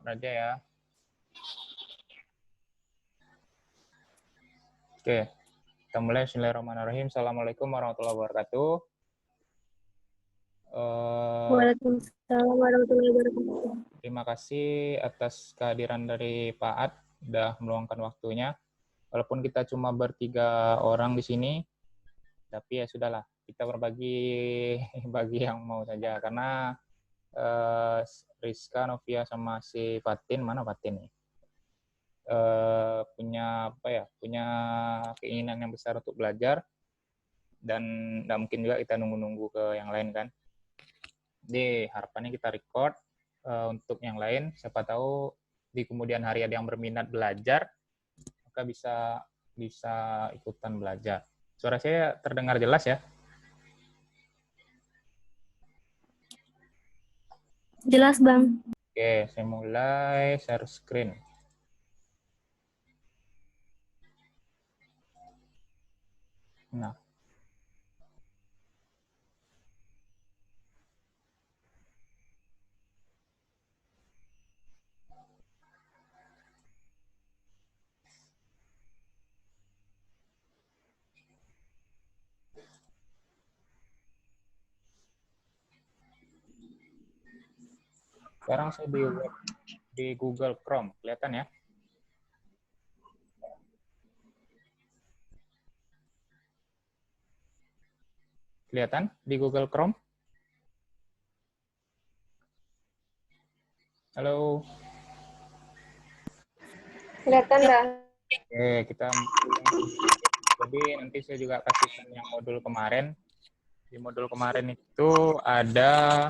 aja ya. Oke, kita mulai. Bismillahirrahmanirrahim. Assalamualaikum warahmatullahi wabarakatuh. Waalaikumsalam warahmatullahi wabarakatuh. Terima kasih atas kehadiran dari Pak Ad, sudah meluangkan waktunya. Walaupun kita cuma bertiga orang di sini, tapi ya sudahlah, kita berbagi bagi yang mau saja. Karena Rizka, Novia, sama si Fatin, mana Fatin nih? Punya keinginan yang besar untuk belajar, dan nggak mungkin juga kita nunggu-nunggu ke yang lain kan. Jadi harapannya kita record untuk yang lain, siapa tahu di kemudian hari ada yang berminat belajar, maka bisa ikutan belajar. Suara saya terdengar jelas ya? Jelas, Bang. Oke, saya mulai share screen. Nah, sekarang saya di Google Chrome, kelihatan ya? Kelihatan di Google Chrome? Halo? Kelihatan, Bang. Oke, jadi nanti saya juga kasihkan yang modul kemarin. Di modul kemarin itu ada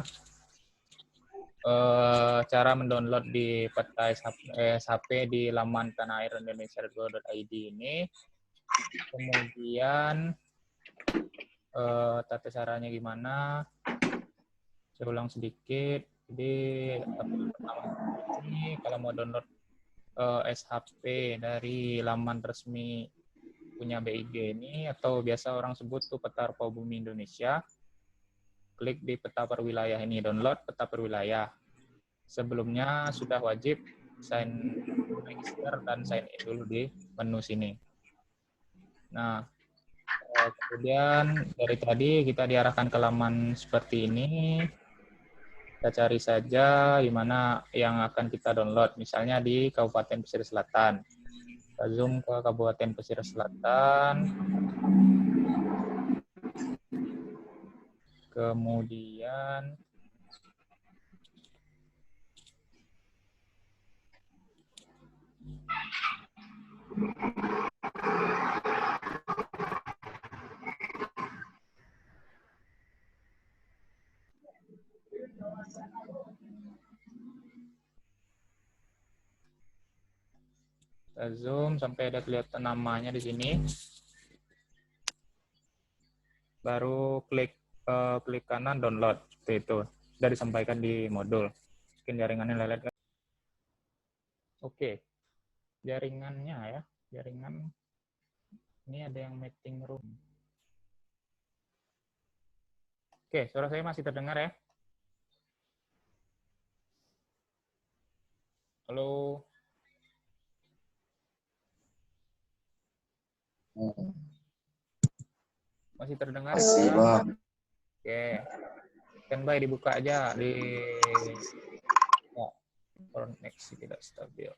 cara mendownload di peta SHP di laman tanahairindonesia.go.id ini. Kemudian tata caranya gimana? Saya ulang sedikit. Jadi pertama ini kalau mau download SHP dari laman resmi punya BIG ini, atau biasa orang sebut tuh peta rupa bumi Indonesia, klik di peta per wilayah ini, download peta per wilayah. Sebelumnya sudah wajib sign register dan sign in dulu di menu sini. Nah, kemudian dari tadi kita diarahkan ke laman seperti ini. Kita cari saja di mana yang akan kita download, misalnya di Kabupaten Pesisir Selatan. Kita zoom ke Kabupaten Pesisir Selatan. Kemudian kita zoom sampai ada kelihatan namanya di sini. Baru klik kanan download, seperti itu. Sudah disampaikan di modul. Mungkin jaringannya lelet kan? Oke, jaringannya ya, jaringan ini ada yang meeting room. Oke, suara saya masih terdengar ya? Halo. Masih terdengar? Masih, Bang. Oke. Standby dibuka aja di koneksi tidak stabil.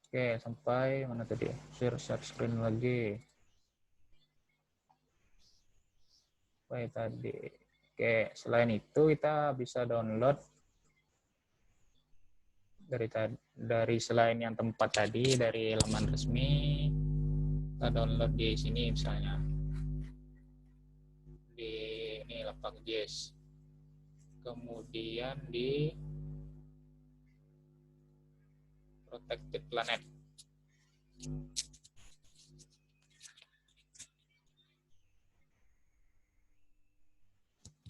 Oke, sampai mana tadi? Share screen lagi. Sampai tadi. Oke, selain itu kita bisa download dari selain yang tempat tadi, dari laman resmi, kita download di sini misalnya. Di ini lapak JS. Kemudian di Protected Planet.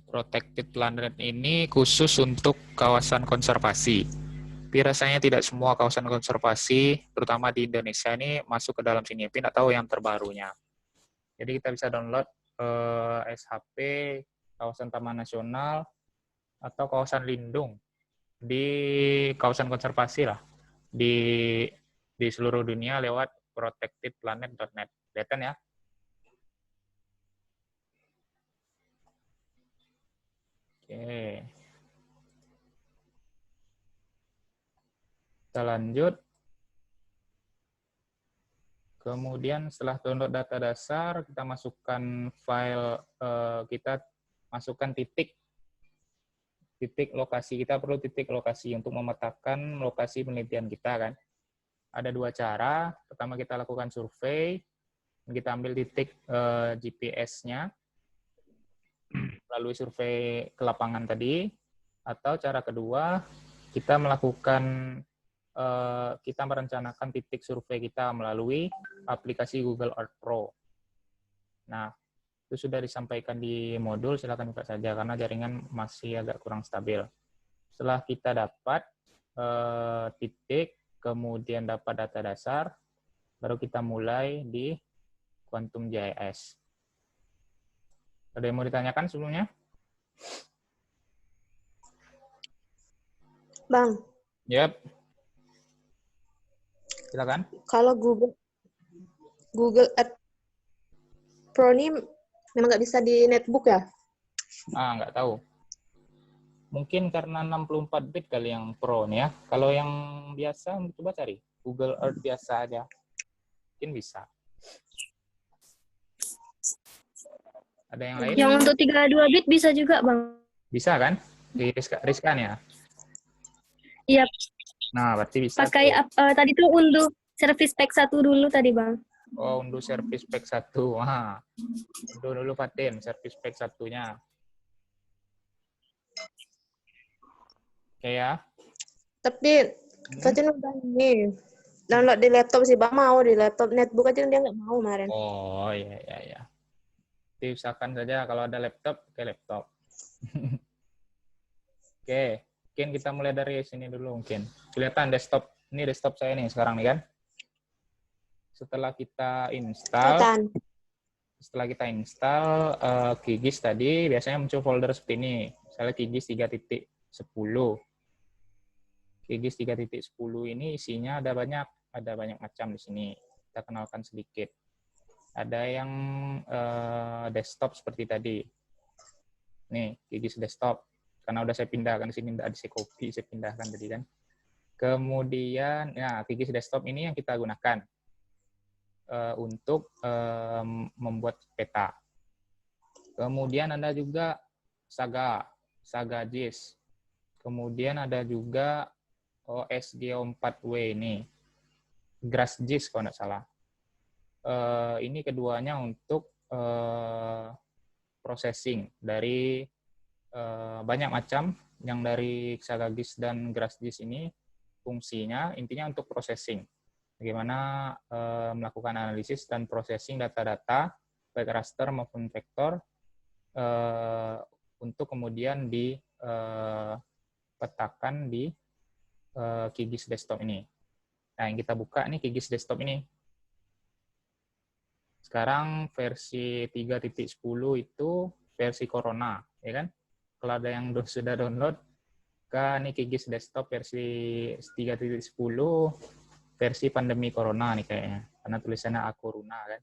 Protected Planet ini khusus untuk kawasan konservasi. Tapi rasanya tidak semua kawasan konservasi, terutama di Indonesia ini, masuk ke dalam sini. Tapi tidak tahu yang terbarunya. Jadi kita bisa download SHP kawasan Taman Nasional atau kawasan lindung di kawasan konservasi lah di seluruh dunia lewat protectedplanet.net. Kelihatan ya? Oke. Kita lanjut. Kemudian setelah download data dasar, kita masukkan file, kita masukkan titik lokasi. Kita perlu titik lokasi untuk memetakan lokasi penelitian kita kan. Ada dua cara. Pertama kita lakukan survei, kita ambil titik GPS-nya melalui survei ke lapangan tadi. Atau cara kedua, kita merencanakan titik survei kita melalui aplikasi Google Earth Pro. Nah, itu sudah disampaikan di modul, silakan buka saja karena jaringan masih agak kurang stabil. Setelah kita dapat titik, kemudian dapat data dasar, baru kita mulai di Quantum GIS. Ada yang mau ditanyakan sebelumnya? Bang, Yap. Silakan. kalau Google Earth Pro ini memang nggak bisa di netbook ya? Nggak tahu. Mungkin karena 64 bit kali yang Pro nih ya. Kalau yang biasa, coba cari. Google Earth biasa aja. Mungkin bisa. Ada yang lain? Yang untuk 32 bit bisa juga, Bang. Bisa kan? Di Riskan ya? Iya. Nah, berarti bisa. Pakai tadi tuh unduh Service Pack 1 dulu tadi, Bang. Oh, unduh Service Pack 1. Unduh dulu Fatin, Service Pack 1-nya. Oke ya. Tapi Fatin udah ini download di laptop sih, Bang. Mau di laptop, netbook aja dia nggak mau kemarin. Oh, iya. Usahakan saja kalau ada laptop, pakai laptop. Oke, mungkin kita mulai dari sini dulu mungkin. Kelihatan desktop. Ini desktop saya nih sekarang nih kan. Setelah kita install, QGIS tadi, biasanya muncul folder seperti ini. Misalnya QGIS 3.10. QGIS 3.10 ini isinya ada banyak macam di sini. Kita kenalkan sedikit. Ada yang desktop seperti tadi. Nih, QGIS desktop. Karena udah saya pindahkan di sini, ada saya copy, saya pindahkan tadi kan. Kemudian, QGIS desktop ini yang kita gunakan untuk membuat peta. Kemudian ada juga Saga GIS. Kemudian ada juga OSGeo4W ini. GrassGIS kalau nggak salah. Ini keduanya untuk processing dari banyak macam yang dari XagaGIS dan GrassGIS ini fungsinya intinya untuk processing. Bagaimana melakukan analisis dan processing data-data baik raster maupun vektor untuk kemudian dipetakan di QGIS desktop ini. Nah, yang kita buka nih QGIS desktop ini. Sekarang versi 3.10 itu versi Corona, ya kan? Kalau ada yang sudah download, ini QGIS desktop versi 3.10 versi pandemi Corona nih kayaknya. Karena tulisannya Acoruna kan.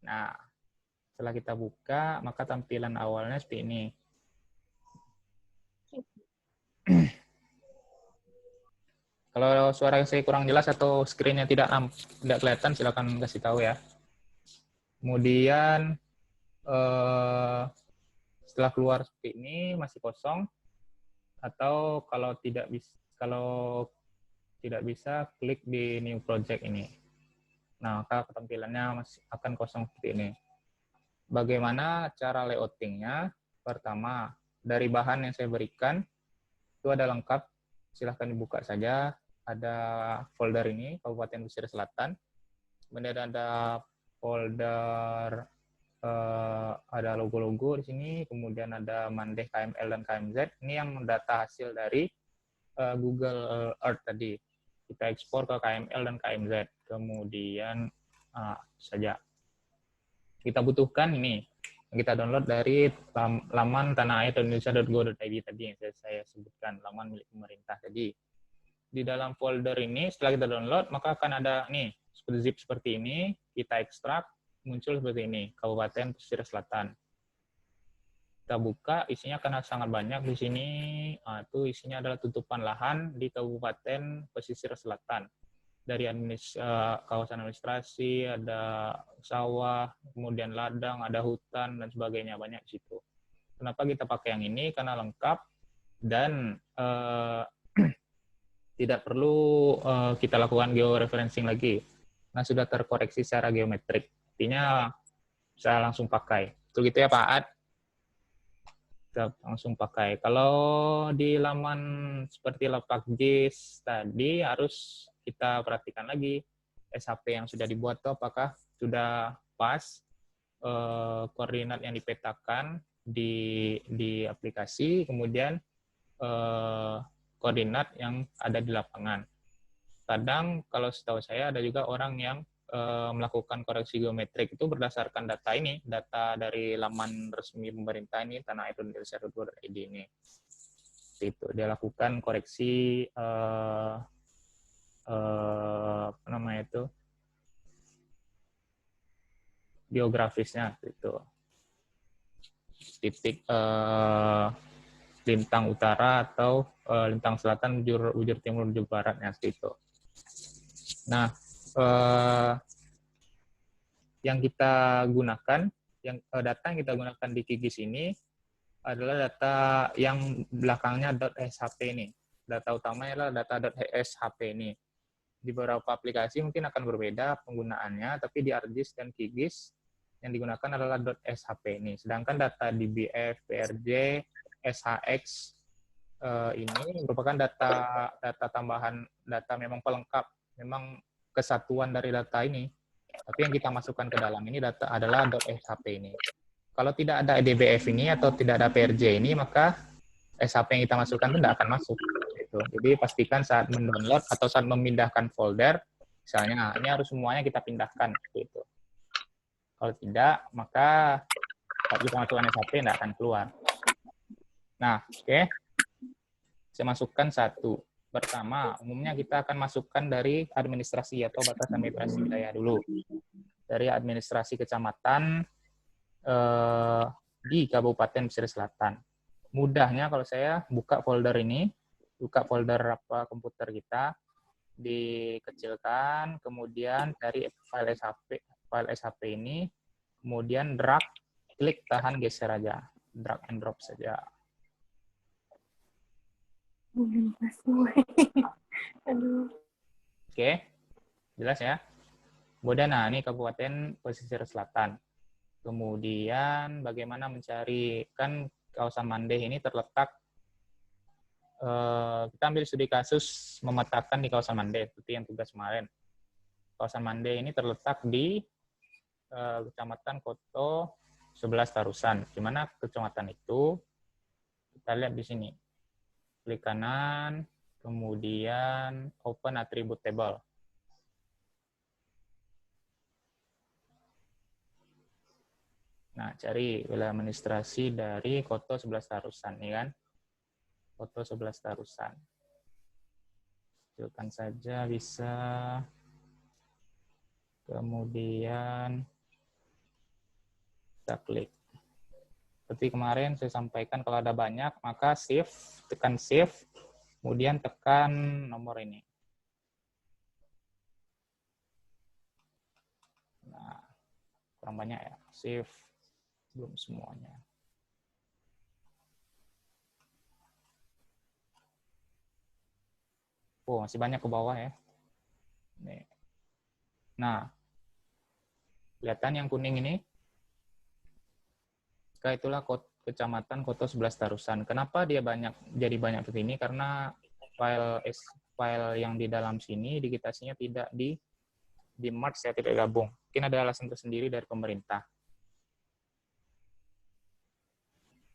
Nah, setelah kita buka, maka tampilan awalnya seperti ini. Kalau suara saya kurang jelas atau screen-nya tidak kelihatan, silakan kasih tahu ya. Kemudian setelah keluar seperti ini masih kosong, atau kalau tidak bisa klik di new project ini. Nah, maka tampilannya masih akan kosong seperti ini. Bagaimana cara layouting-nya? Pertama, dari bahan yang saya berikan itu ada lengkap, silahkan dibuka saja. Ada folder ini, Kabupaten Pesisir Selatan. Kemudian ada folder, ada logo-logo di sini. Kemudian ada Mandeh KML dan KMZ. Ini yang data hasil dari Google Earth tadi. Kita ekspor ke KML dan KMZ. Kemudian saja. Kita butuhkan ini Yang kita download dari laman tanahairindonesia.go.id tadi yang saya sebutkan, laman milik pemerintah tadi. Di dalam folder ini setelah kita download maka akan ada nih zip seperti ini, kita ekstrak, muncul seperti ini, Kabupaten Pesisir Selatan. Kita buka, isinya karena sangat banyak di sini. Itu isinya adalah tutupan lahan di Kabupaten Pesisir Selatan. Dari kawasan administrasi, ada sawah, kemudian ladang, ada hutan, dan sebagainya, banyak di situ. Kenapa kita pakai yang ini? Karena lengkap dan tidak perlu kita lakukan georeferencing lagi. Nah, sudah terkoreksi secara geometrik. Artinya bisa langsung pakai. Itu gitu ya Pak Ad? Kita langsung pakai. Kalau di laman seperti Lapak JIS tadi harus kita perhatikan lagi SHP yang sudah dibuat itu apakah sudah pas koordinat yang dipetakan di aplikasi, kemudian koordinat yang ada di lapangan. Kadang kalau setahu saya ada juga orang yang melakukan koreksi geometrik itu berdasarkan data ini, data dari laman resmi pemerintah ini, tanahairindonesia.go.id ini. Itu dia lakukan koreksi apa namanya itu, geografisnya itu, titik lintang utara atau lintang selatan, bujur timur, bujur baratnya itu. Nah, yang kita gunakan, data yang kita gunakan di QGIS ini adalah data yang belakangnya .shp ini. Data utamanya adalah data .shp ini. Di beberapa aplikasi mungkin akan berbeda penggunaannya, tapi di ArcGIS dan QGIS yang digunakan adalah .shp ini. Sedangkan data DBF, PRJ, SHX ini merupakan data tambahan, data memang pelengkap, memang kesatuan dari data ini. Tapi yang kita masukkan ke dalam ini data adalah .shp ini. Kalau tidak ada DBF ini atau tidak ada PRJ ini, maka SHP yang kita masukkan itu tidak akan masuk. Gitu. Jadi pastikan saat mendownload atau saat memindahkan folder, misalnya ini harus semuanya kita pindahkan. Gitu. Kalau tidak, maka kalau kita masukkan SHP tidak akan keluar. Nah, oke. Saya masukkan satu. Pertama, umumnya kita akan masukkan dari administrasi atau batas administrasi wilayah dulu. Dari administrasi kecamatan di Kabupaten Pesisir Selatan. Mudahnya kalau saya buka folder ini, buka folder komputer kita, dikecilkan, kemudian dari file SHP ini, kemudian drag, klik, tahan, geser aja. Drag and drop saja. Oke, jelas ya? Kemudian, nah ini Kabupaten Pesisir Selatan. Kemudian bagaimana mencari, kan kawasan Mandeh ini terletak, kita ambil studi kasus memetakan di kawasan Mandeh, seperti yang tugas kemarin. Kawasan Mandeh ini terletak di Kecamatan Koto 11 Tarusan. Di mana kecamatan itu? Kita lihat di sini. Klik kanan, kemudian open attribute table. Nah, cari wilayah administrasi dari Koto 11 Tarusan, ya kan? Koto 11 Tarusan. Kecilkan saja bisa. Kemudian kita klik. Seperti kemarin saya sampaikan, kalau ada banyak, maka save, tekan save, kemudian tekan nomor ini. Nah, kurang banyak ya, save. Belum semuanya. Oh, masih banyak ke bawah ya. Nih. Nah, kelihatan yang kuning ini? Itulah Kecamatan Koto 11 Tarusan. Kenapa dia jadi banyak begini? Karena file yang di dalam sini, digitasinya tidak di merge ya, tidak gabung. Mungkin ada alasan tersendiri dari pemerintah.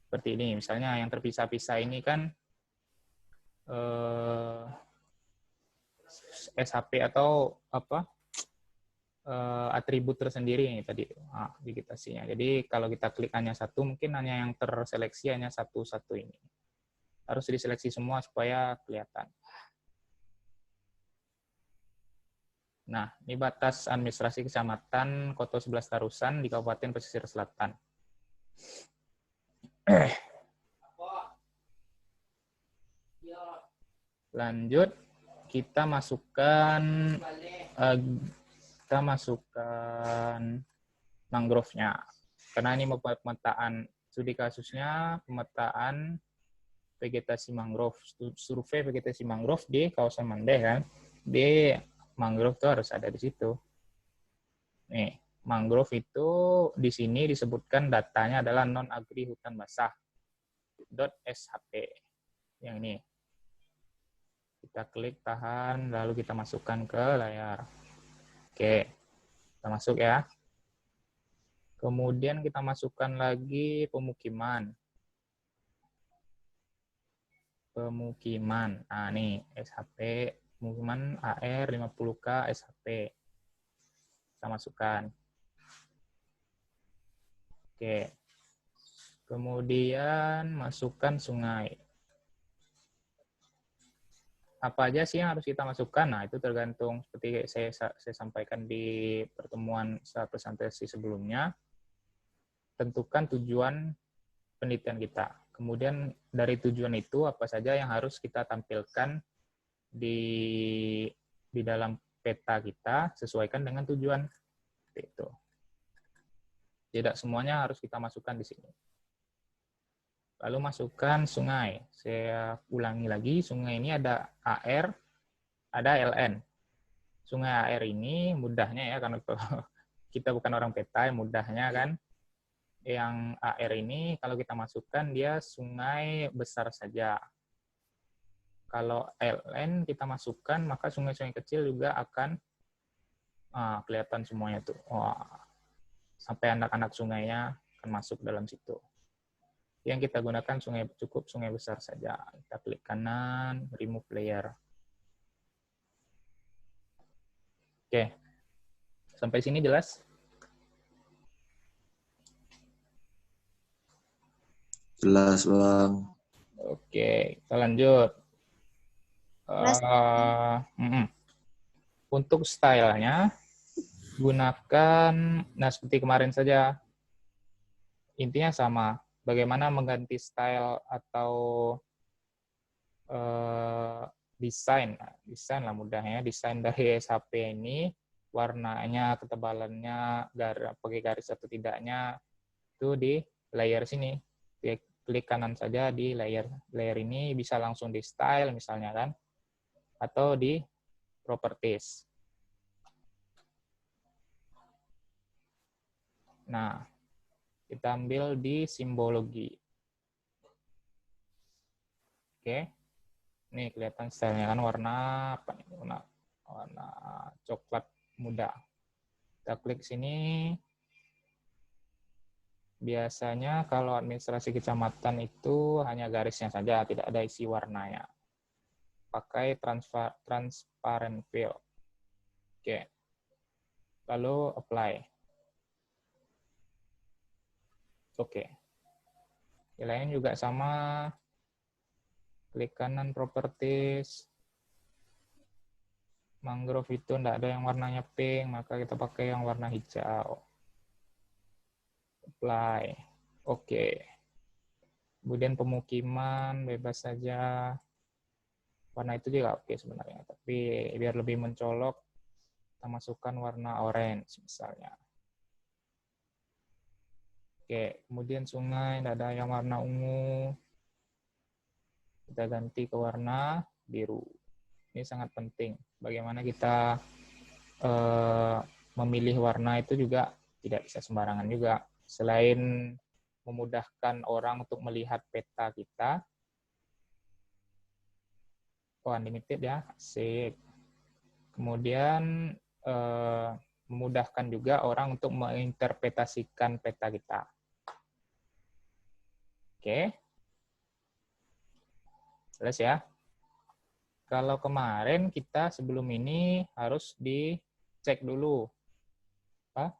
Seperti ini, misalnya yang terpisah-pisah ini kan SHP atau apa atribut tersendiri nih tadi vegetasinya. Jadi kalau kita klik hanya satu, mungkin hanya yang terseleksi hanya satu-satu ini. Harus diseleksi semua supaya kelihatan. Nah, ini batas administrasi kecamatan Koto 11 Tarusan di Kabupaten Pesisir Selatan. Lanjut, kita masukkan mangrove-nya. Karena ini pemetaan studi kasusnya pemetaan vegetasi mangrove, survei vegetasi mangrove di kawasan Mandeh kan. Di mangrove itu harus ada di situ. Nih, mangrove itu di sini disebutkan datanya adalah non-agri hutan basah .shp. Yang ini. Kita klik, tahan, lalu kita masukkan ke layar. Oke, kita masuk ya. Kemudian kita masukkan lagi pemukiman. Pemukiman. Nah, nih, SHP, pemukiman AR 50K SHP. Kita masukkan. Oke. Kemudian masukkan sungai. Apa aja sih yang harus kita masukkan? Nah, itu tergantung seperti saya sampaikan di pertemuan saat presentasi sebelumnya. Tentukan tujuan penelitian kita. Kemudian dari tujuan itu apa saja yang harus kita tampilkan di dalam peta kita sesuaikan dengan tujuan. Itu. Tidak semuanya harus kita masukkan di sini. Lalu masukkan sungai. Saya ulangi lagi, sungai ini ada AR, ada LN. Sungai AR ini mudahnya ya, karena kita bukan orang peta, mudahnya kan. Yang AR ini kalau kita masukkan dia sungai besar saja. Kalau LN kita masukkan, maka sungai-sungai kecil juga akan kelihatan semuanya tuh. Sampai anak-anak sungainya akan masuk dalam situ. Yang kita gunakan cukup sungai besar saja. Kita klik kanan, remove layer. Oke. Sampai sini jelas? Jelas, Bang. Oke, kita lanjut. Untuk stylenya, gunakan, nah seperti kemarin saja, intinya sama. Bagaimana mengganti style atau desain lah mudahnya. Desain dari SHP ini, warnanya, ketebalannya, pakai garis atau tidaknya, itu di layer sini. Klik kanan saja di layer ini, bisa langsung di style misalnya kan, atau di properties. Nah, kita ambil di simbologi. Oke. Nih kelihatan stylenya kan warna apa nih? Warna coklat muda. Kita klik sini. Biasanya kalau administrasi kecamatan itu hanya garisnya saja, tidak ada isi warnanya. Pakai transparent fill. Oke. Lalu apply. Oke. Yang lain juga sama. Klik kanan properties. Mangrove itu tidak ada yang warnanya pink, maka kita pakai yang warna hijau. Apply. Oke. Kemudian pemukiman bebas saja. Warna itu juga oke sebenarnya, tapi biar lebih mencolok, kita masukkan warna orange misalnya. Oke, kemudian sungai, tidak ada yang warna ungu. Kita ganti ke warna biru. Ini sangat penting. Bagaimana kita memilih warna itu juga tidak bisa sembarangan juga. Selain memudahkan orang untuk melihat peta kita, unlimited ya, asik. Kemudian memudahkan juga orang untuk menginterpretasikan peta kita. Oke. Jelas ya? Kalau kemarin kita sebelum ini harus dicek dulu apa?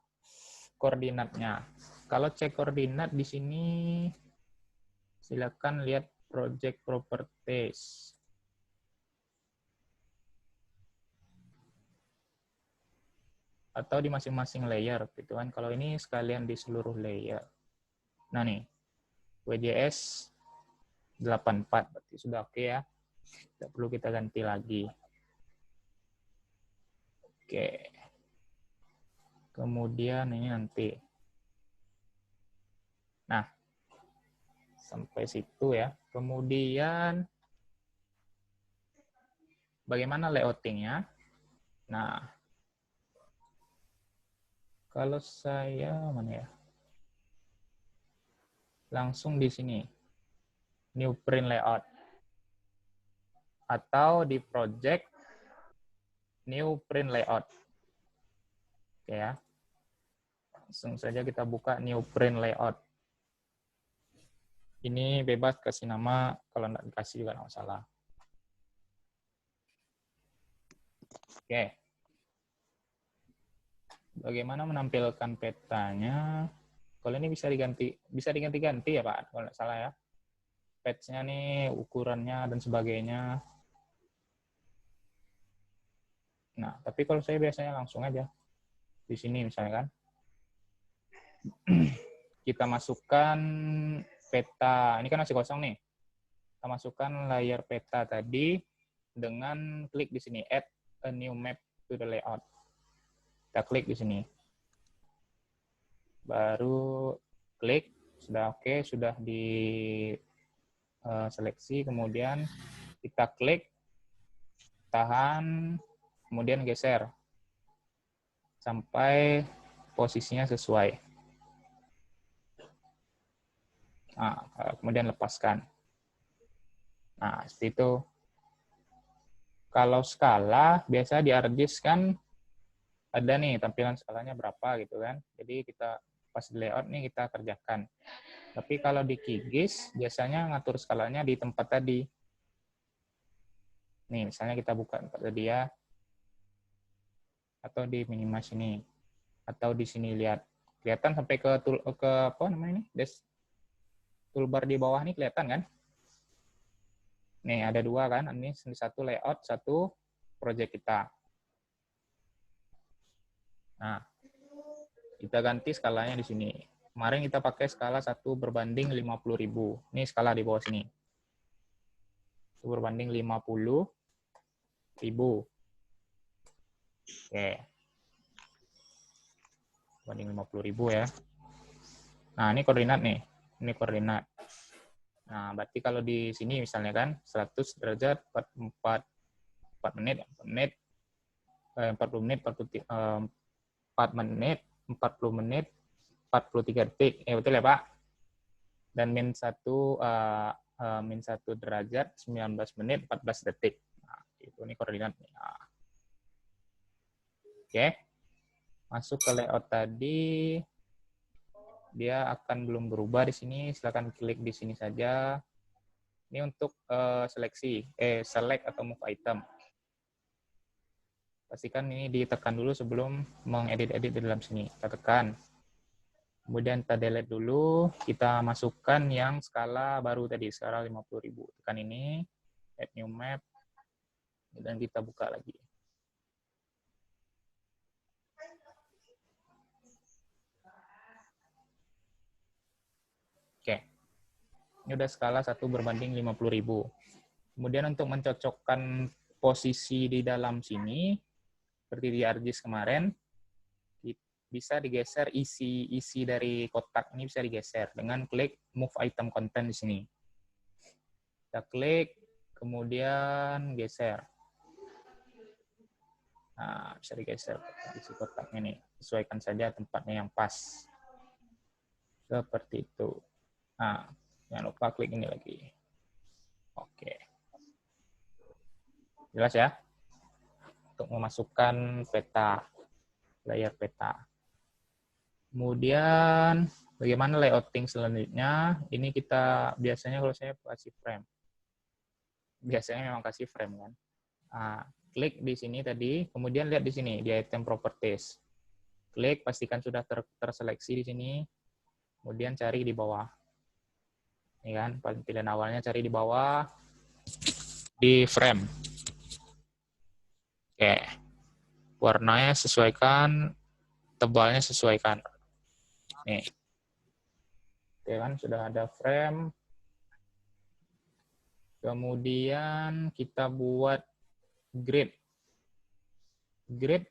Koordinatnya. Kalau cek koordinat di sini silakan lihat project properties. Atau di masing-masing layer gitu kan. Kalau ini sekalian di seluruh layer. Nah nih, WJS 84 berarti sudah oke ya. Tidak perlu kita ganti lagi. Oke. Kemudian ini nanti. Nah, sampai situ ya. Kemudian bagaimana layoutingnya? Nah, kalau saya mana ya? Langsung di sini. New print layout. Atau di project new print layout. Oke ya. Langsung saja kita buka new print layout. Ini bebas kasih nama, kalau nggak dikasih juga nggak masalah. Oke. Bagaimana menampilkan petanya? Kalau ini bisa diganti-ganti ya Pak, kalau nggak salah ya. Patch-nya nih, ukurannya dan sebagainya. Nah, tapi kalau saya biasanya langsung aja. Di sini misalnya kan. Kita masukkan peta. Ini kan masih kosong nih. Kita masukkan layar peta tadi dengan klik di sini, add a new map to the layout. Kita klik di sini. Baru klik, sudah oke, sudah di seleksi, kemudian kita klik, tahan, kemudian geser sampai posisinya sesuai. Nah, kemudian lepaskan. Nah, seperti itu. Kalau skala, biasa di ArcGIS kan ada nih tampilan skalanya berapa gitu kan. Jadi kita pas di layout nih kita kerjakan. Tapi kalau di QGIS, biasanya ngatur skalanya di tempat tadi. Nih, misalnya kita buka tempat tadi ya. Atau di minimas ini. Atau di sini lihat. Kelihatan sampai ke apa namanya ini? Toolbar di bawah nih kelihatan kan? Nih, ada dua kan. Ini satu layout, satu project kita. Nah, kita ganti skalanya di sini. Kemarin kita pakai skala 1/50.000. Ini skala di bawah sini. 1/50.000. Oke. 50.000 ya. Nah, ini koordinat nih. Ini koordinat. Nah, berarti kalau di sini misalnya kan 100 derajat 4 menit, 40 menit, 4 menit, 40 menit, 43 detik. Betul ya, Pak? Dan min 1 derajat 19 menit, 14 detik. Nah, itu ini koordinat. Nah. Oke. Masuk ke layout tadi. Dia akan belum berubah di sini. Silakan klik di sini saja. Ini untuk seleksi, select atau move item. Pastikan ini ditekan dulu sebelum mengedit-edit di dalam sini. Kita tekan. Kemudian kita delete dulu. Kita masukkan yang skala baru tadi, skala 50.000. Tekan ini, add new map, dan kita buka lagi. Oke. Ini udah skala 1/50.000. Kemudian untuk mencocokkan posisi di dalam sini, seperti di ArcGIS kemarin, bisa digeser isi dari kotak ini bisa digeser dengan klik move item content di sini. Kita klik, kemudian geser. Nah, bisa digeser isi kotaknya nih. Sesuaikan saja tempatnya yang pas. Seperti itu. Nah, jangan lupa klik ini lagi. Oke. Jelas ya? Untuk memasukkan peta, layer peta. Kemudian, bagaimana layouting selanjutnya? Ini kita, biasanya kalau saya kasih frame. Biasanya memang kasih frame kan. Nah, klik di sini tadi, kemudian lihat di sini, di item properties. klik, pastikan sudah terseleksi di sini. Kemudian cari di bawah. Ini kan, pilihan awalnya cari di bawah, di frame. Oke. Warnanya sesuaikan, tebalnya sesuaikan. Nih. Oke kan, sudah ada frame. Kemudian kita buat grid. Grid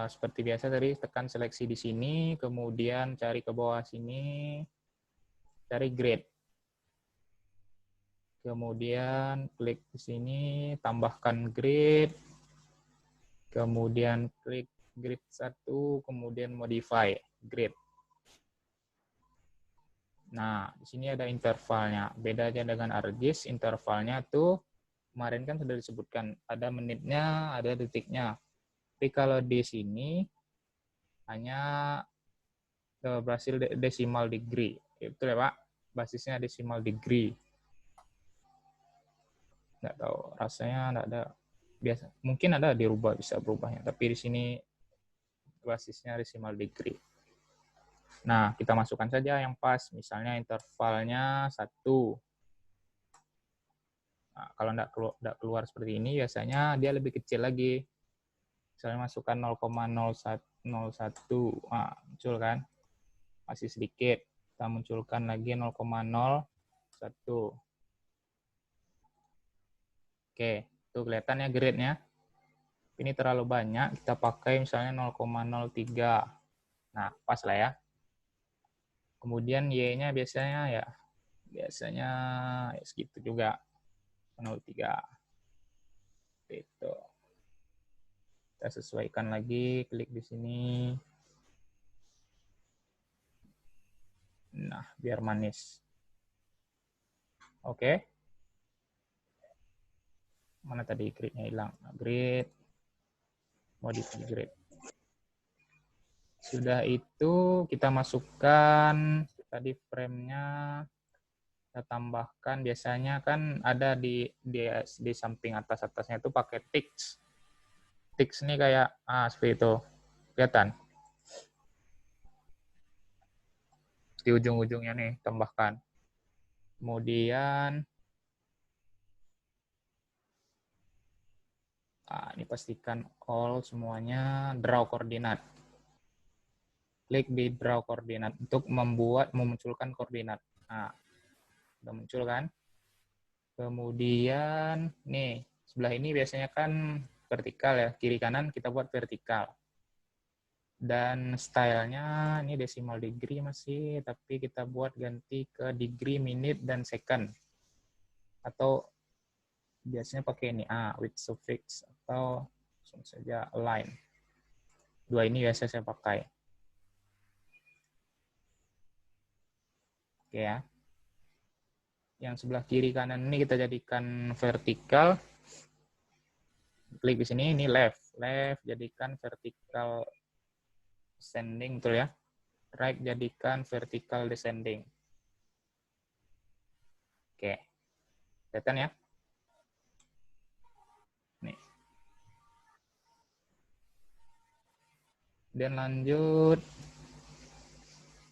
seperti biasa tadi, tekan seleksi di sini, kemudian cari ke bawah sini, cari grid. Kemudian klik di sini, tambahkan grid. Kemudian klik grid 1, kemudian modify grid. Nah, di sini ada intervalnya. Beda aja dengan ArcGIS, intervalnya tuh kemarin kan sudah disebutkan, ada menitnya, ada detiknya. Tapi kalau di sini hanya berhasil decimal degree. Itu ya Pak, basisnya decimal degree. Nggak tahu, rasanya nggak ada. Biasa, mungkin ada dirubah, bisa berubahnya. Tapi di sini basisnya decimal degree. Nah, kita masukkan saja yang pas. Misalnya intervalnya 1. Nah, kalau nggak keluar seperti ini, biasanya dia lebih kecil lagi. Misalnya masukkan 0,01. Nah, muncul kan? Masih sedikit. Kita munculkan lagi 0,01. Oke, itu kelihatan ya grade-nya. Ini terlalu banyak, kita pakai misalnya 0,03. Nah, pas lah ya. Kemudian Y-nya biasanya ya segitu juga. 0,3. Itu. Kita sesuaikan lagi, klik di sini. Nah, biar manis. Oke. Mana tadi grid-nya hilang? Grid. Modify grid. Sudah itu kita masukkan tadi frame-nya, kita tambahkan, biasanya kan ada di samping atasnya itu pakai text. Text ini kayak seperti itu. Kelihatan? Di ujung-ujungnya nih tambahkan. Kemudian ini pastikan all semuanya, draw koordinat. Klik di draw koordinat untuk memunculkan koordinat. Nah, udah muncul kan? Kemudian nih, sebelah ini biasanya kan vertikal ya, kiri kanan kita buat vertikal. Dan stylenya ini decimal degree masih, tapi kita buat ganti ke degree, minute, dan second. Atau biasanya pakai ini, with suffix, atau langsung saja align. Dua ini biasa saya pakai. Oke ya. Yang sebelah kiri kanan ini kita jadikan vertikal. Klik di sini, ini left. Left jadikan vertikal ascending, betul ya. Right jadikan vertikal descending. Oke. Kelihatan ya? Nih. Dan lanjut.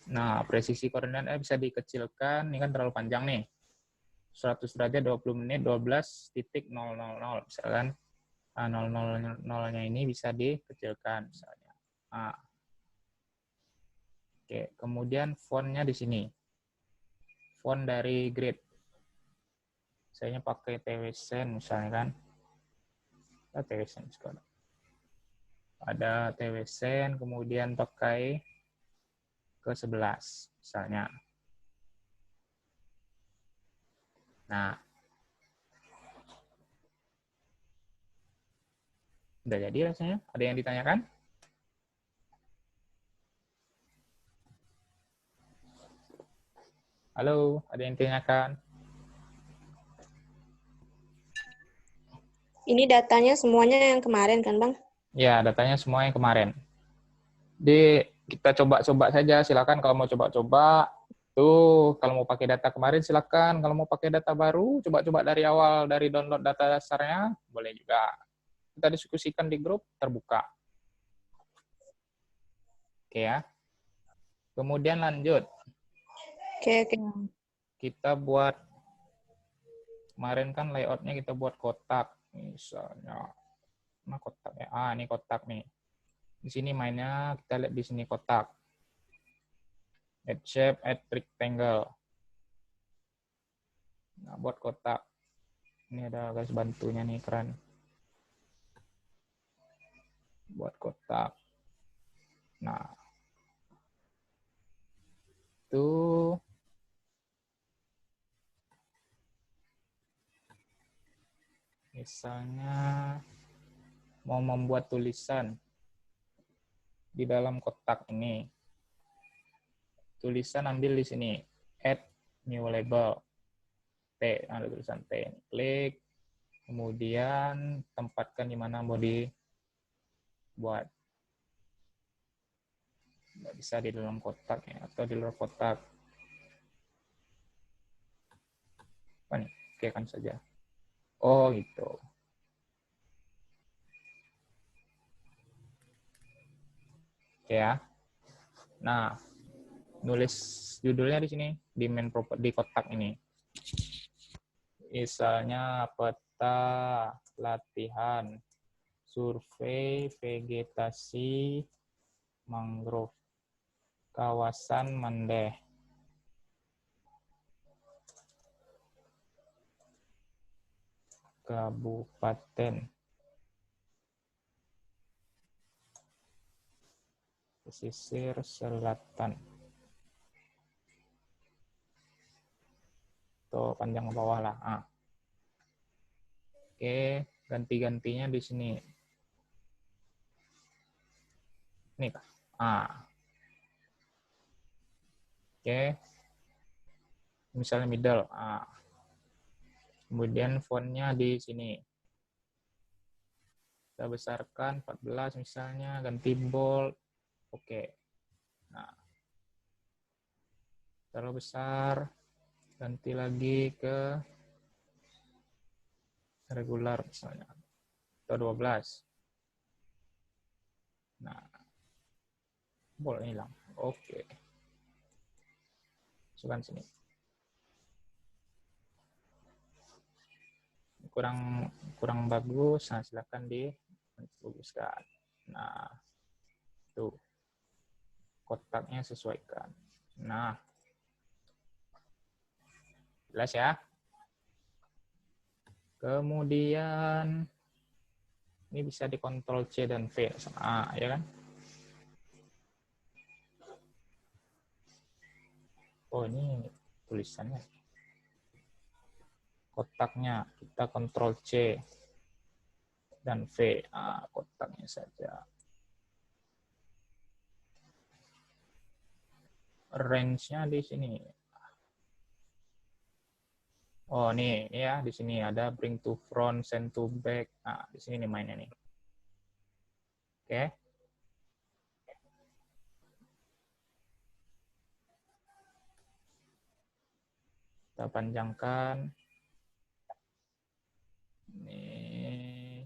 Nah, presisi koordinatnya bisa dikecilkan. Ini kan terlalu panjang nih. 100 derajat 20 menit 12.000. Misalkan 000-nya ini bisa dikecilkan misalnya. Oke, kemudian fontnya di sini. Font dari grid. Saya pakai TWSen misalnya kan. TWSen sekarang. Ada TWSen, kemudian pakai ke 11 misalnya. Nah, udah jadi rasanya. Ada yang ditanyakan? Halo, ada yang ditanyakan? Ini datanya semuanya yang kemarin kan, Bang? Ya, datanya semua yang kemarin. Kita coba-coba saja, silakan kalau mau coba-coba. Tuh, kalau mau pakai data kemarin silakan. Kalau mau pakai data baru, coba-coba dari awal, dari download data dasarnya, boleh juga. Kita diskusikan di grup terbuka. Oke ya. Kemudian lanjut. Oke. Kita buat, kemarin kan layoutnya kita buat kotak. Misalnya, mana kotak ya? Ini kotak nih. Di sini mainnya, kita lihat di sini kotak. Add shape, add rectangle. Nah, buat kotak. Ini ada garis bantunya nih, keren. Buat kotak. Nah, itu misalnya mau membuat tulisan di dalam kotak ini. Tulisan ambil di sini, add new label. T, ada tulisan T. Klik, kemudian tempatkan di mana mau dibuat. Bisa di dalam kotak ya, atau di luar kotak. Apa nih? Oke kan saja. Oh gitu. Oke ya. Nah, nulis judulnya di sini di main property di kotak ini. Misalnya peta latihan survei vegetasi mangrove kawasan Mandeh. Kabupaten pesisir selatan. Tuh panjang bawah lah. Oke, ganti-gantinya di sini. Nih, Kak. Oke. Misalnya middle. Kemudian fontnya di sini. Kita besarkan 14 misalnya, ganti bold. Oke. Nah, terlalu besar. Ganti lagi ke regular misalnya. Atau 12. Nah, bold hilang. Oke. Masukkan sini. Kurang bagus. Nah, silakan dibaguskan. Nah, tuh. Kotaknya sesuaikan. Nah, jelas ya. Kemudian ini bisa dikontrol C dan V sama A, ya kan? Oh, ini tulisannya. Kotaknya kita kontrol C dan V. Kotaknya saja. Range-nya di sini. Oh, nih ya, di sini ada bring to front, send to back. Nah, di sini nih mainnya nih. Oke. Kita panjangkan. Ini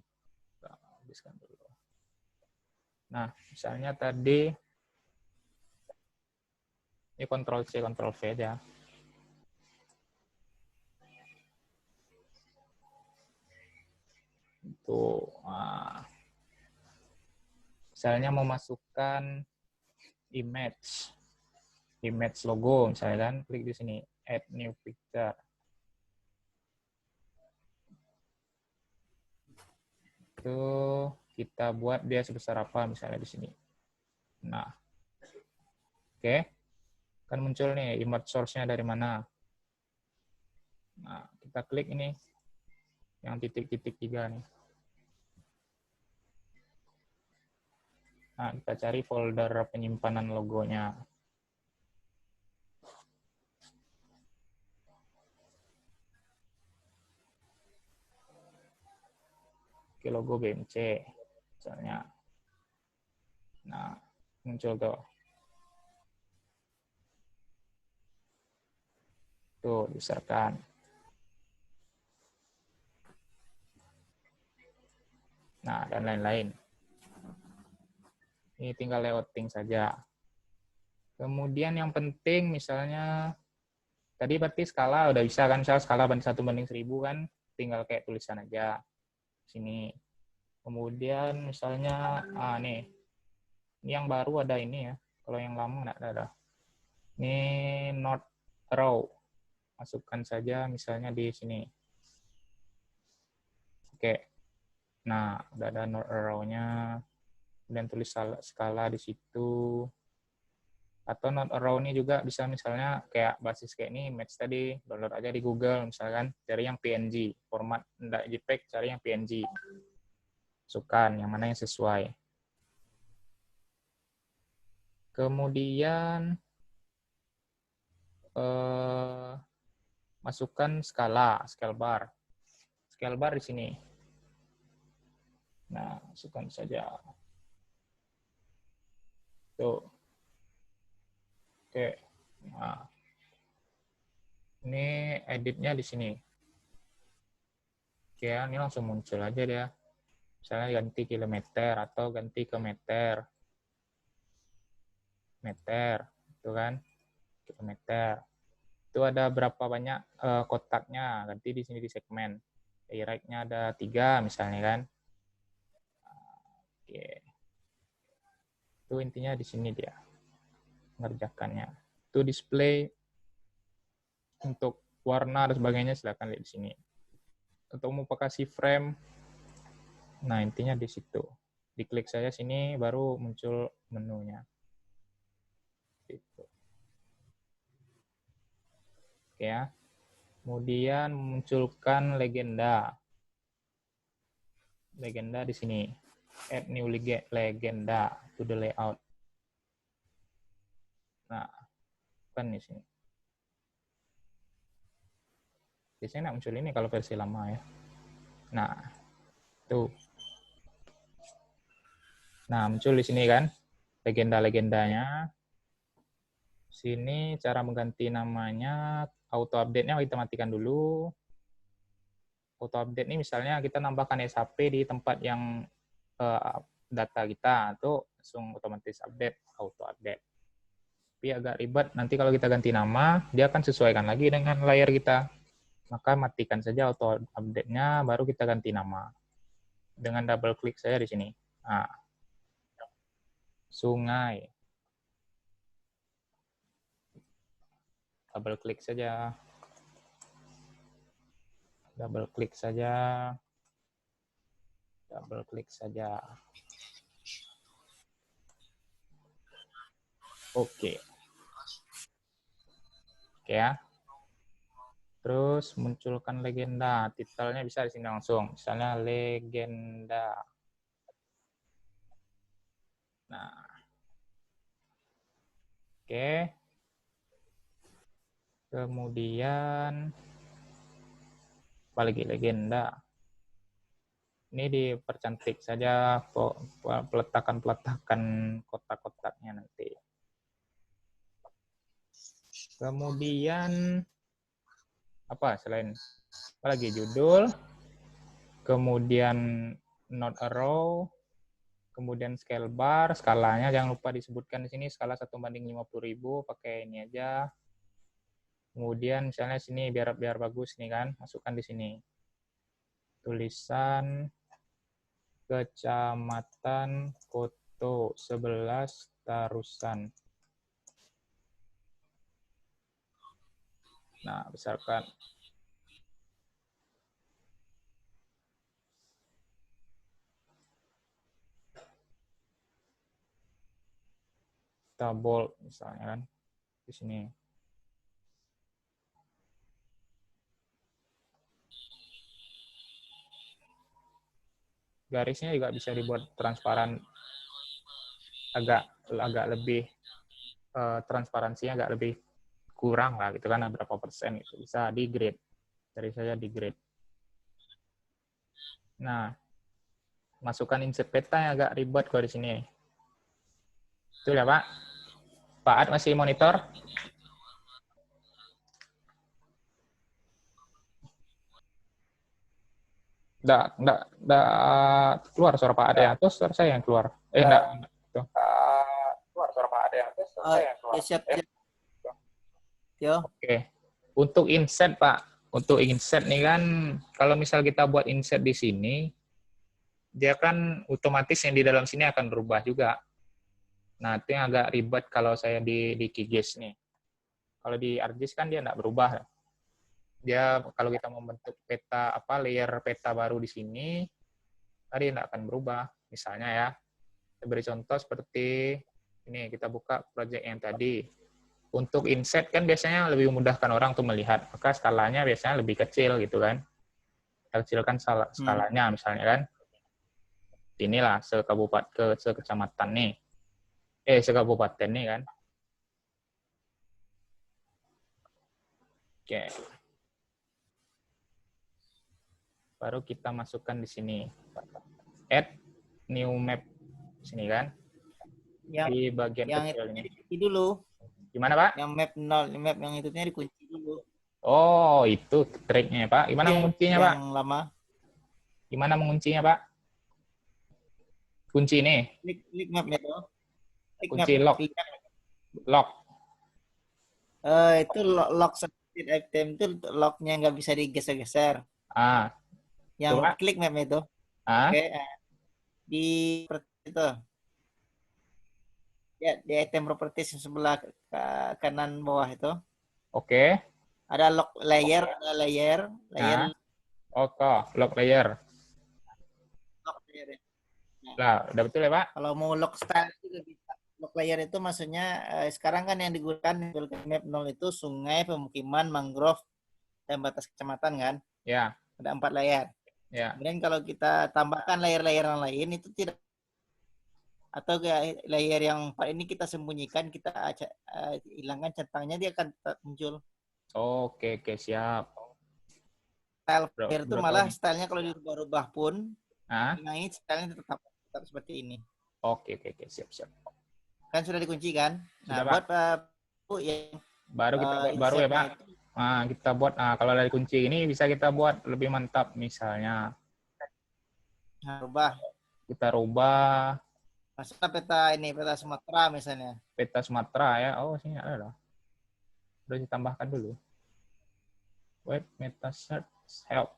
kita habiskan dulu. Nah, misalnya tadi ini Ctrl C, Ctrl V ya. Itu, misalnya mau masukkan image logo misalnya kan, klik di sini, add new picture. Itu kita buat dia sebesar apa misalnya di sini. Nah, oke. Kan muncul nih image source-nya dari mana. Nah, kita klik ini yang titik-titik 3 nih. Nah, kita cari folder penyimpanan logonya. Oke, logo BMC misalnya. Nah, muncul tuh. Tuh, dibesarkan. Nah, dan lain-lain. Ini tinggal layouting saja. Kemudian yang penting misalnya, tadi berarti skala udah bisa kan, misalnya skala 1:1000 kan, tinggal kayak tulisan aja sini. Kemudian misalnya, nih, ini yang baru ada ini ya, kalau yang lama nggak ada. Ini not row, masukkan saja misalnya di sini. Oke, nah udah ada not row-nya, kemudian tulis skala di situ. Atau not row ini juga bisa misalnya kayak basis kayak ini, match tadi, download aja di Google misalkan, cari yang PNG, format enggak JPEG, cari yang PNG. Masukkan yang mana yang sesuai. Kemudian masukkan skala, scale bar. Scale bar di sini. Nah, masukkan saja. Tuh. Oke. Nah. Ini editnya di sini. Oke, ini langsung muncul aja dia. Misalnya ganti kilometer atau ganti ke meter. Meter, itu kan? Kilometer. Itu ada berapa banyak kotaknya, ganti di sini di segmen. Direct-nya ada 3 misalnya kan. Oke. Itu intinya di sini dia mengerjakannya. Itu display untuk warna dan sebagainya, silakan lihat di sini. Untuk mau kasih frame, nah intinya di situ. Diklik saja sini, baru muncul menunya. Gitu. Oke ya. Kemudian memunculkan legenda. Legenda di sini. Add new legenda to the layout. Nah, kan di sini. Biasanya nggak muncul ini kalau versi lama ya. Nah, tuh. Nah, muncul di sini kan legenda-legendanya. Sini cara mengganti namanya, auto update-nya kita matikan dulu. Auto update ini misalnya kita nambahkan SHP di tempat yang data kita, itu langsung otomatis update, auto update. Tapi agak ribet, nanti kalau kita ganti nama, dia akan sesuaikan lagi dengan layar kita. Maka matikan saja auto update-nya, baru kita ganti nama. Dengan double klik saja di sini. Nah, sungai. Double klik saja. Double klik saja. Double klik saja. Oke. Oke ya. Terus munculkan legenda. Titelnya bisa di sini langsung. Misalnya legenda. Nah. Oke. Kemudian apalagi legenda. Ini dipercantik saja peletakan-peletakan kotak-kotaknya nanti. Kemudian apa selain apalagi judul, kemudian not a row, kemudian scale bar, skalanya jangan lupa disebutkan di sini skala 1:50.000, pakai ini aja. Kemudian misalnya sini biar bagus nih kan, masukkan di sini. Tulisan Kecamatan Koto 11 Tarusan. Nah, besarkan. Kita bold misalnya kan di sini. Garisnya juga bisa dibuat transparan, agak lebih transparansinya agak lebih kurang lah gitu kan, berapa persen itu bisa di grade, cari saja di grade. Nah, masukkan insert peta yang agak ribet kalau di sini. Itu ya Pak. Pak Ad masih monitor? Nggak keluar suara Pak Ad ya, atau suara saya yang keluar? Enggak. Keluar suara Pak Ad ya, atau suara saya yang keluar? siap, siap. Yo. Oke. Untuk inset, Pak. Untuk inset nih kan, kalau misal kita buat inset di sini, dia kan otomatis yang di dalam sini akan berubah juga. Nah, itu yang agak ribet kalau saya di QGIS nih. Kalau di ArcGIS kan dia nggak berubah. Dia kalau kita membentuk peta layer peta baru di sini, tadi nggak akan berubah. Misalnya ya, saya beri contoh seperti ini, kita buka project yang tadi. Untuk inset kan biasanya lebih memudahkan orang untuk melihat, maka skalanya biasanya lebih kecil gitu kan. Kita kecilkan skalanya misalnya kan. Inilah sekecamatan nih. Sekabupaten nih kan. Oke. Baru kita masukkan di sini. Add new map sini kan. Di bagian yang kecilnya. Itu dulu. Gimana, Pak? Yang map 0, map yang itunya dikunci dulu. Oh, itu triknya, Pak. Gimana menguncinya, Pak? Yang lama. Gimana menguncinya, Pak? Kunci ini. Klik mapnya tuh. Kunci lock. Lock. Itu lock selected item itu locknya nggak bisa digeser-geser. Yang Coba. klik mapnya itu. Oke. Di itu. Ya, di item properties sebelah kanan bawah itu. Oke. Ada lock layer, ada layer. Oke, lock layer. Lock layer. Nah, udah betul ya, Pak? Kalau mau lock style juga bisa. Lock layer itu maksudnya sekarang kan yang digunakan map 0 itu sungai, pemukiman, mangrove, dan batas kecamatan kan? Ya. Ada 4 layer. Ya. Kemudian kalau kita tambahkan layer-layer yang lain itu tidak, atau layer yang ini kita sembunyikan, kita hilangkan centangnya, dia akan muncul. Oke, siap. Style layer itu malah stylenya kalau dirubah-rubah pun, ini stylenya tetap seperti ini. Oke, siap. Kan sudah dikunci kan? Sudah, nah, buat yang baru kita buat baru ya, Pak. Kita buat, kalau dari kunci ini bisa kita buat lebih mantap misalnya. Kita rubah. Masalah peta Sumatera misalnya. Peta Sumatera ya. Oh, sini ada loh. Udah ditambahkan dulu. Web meta search help.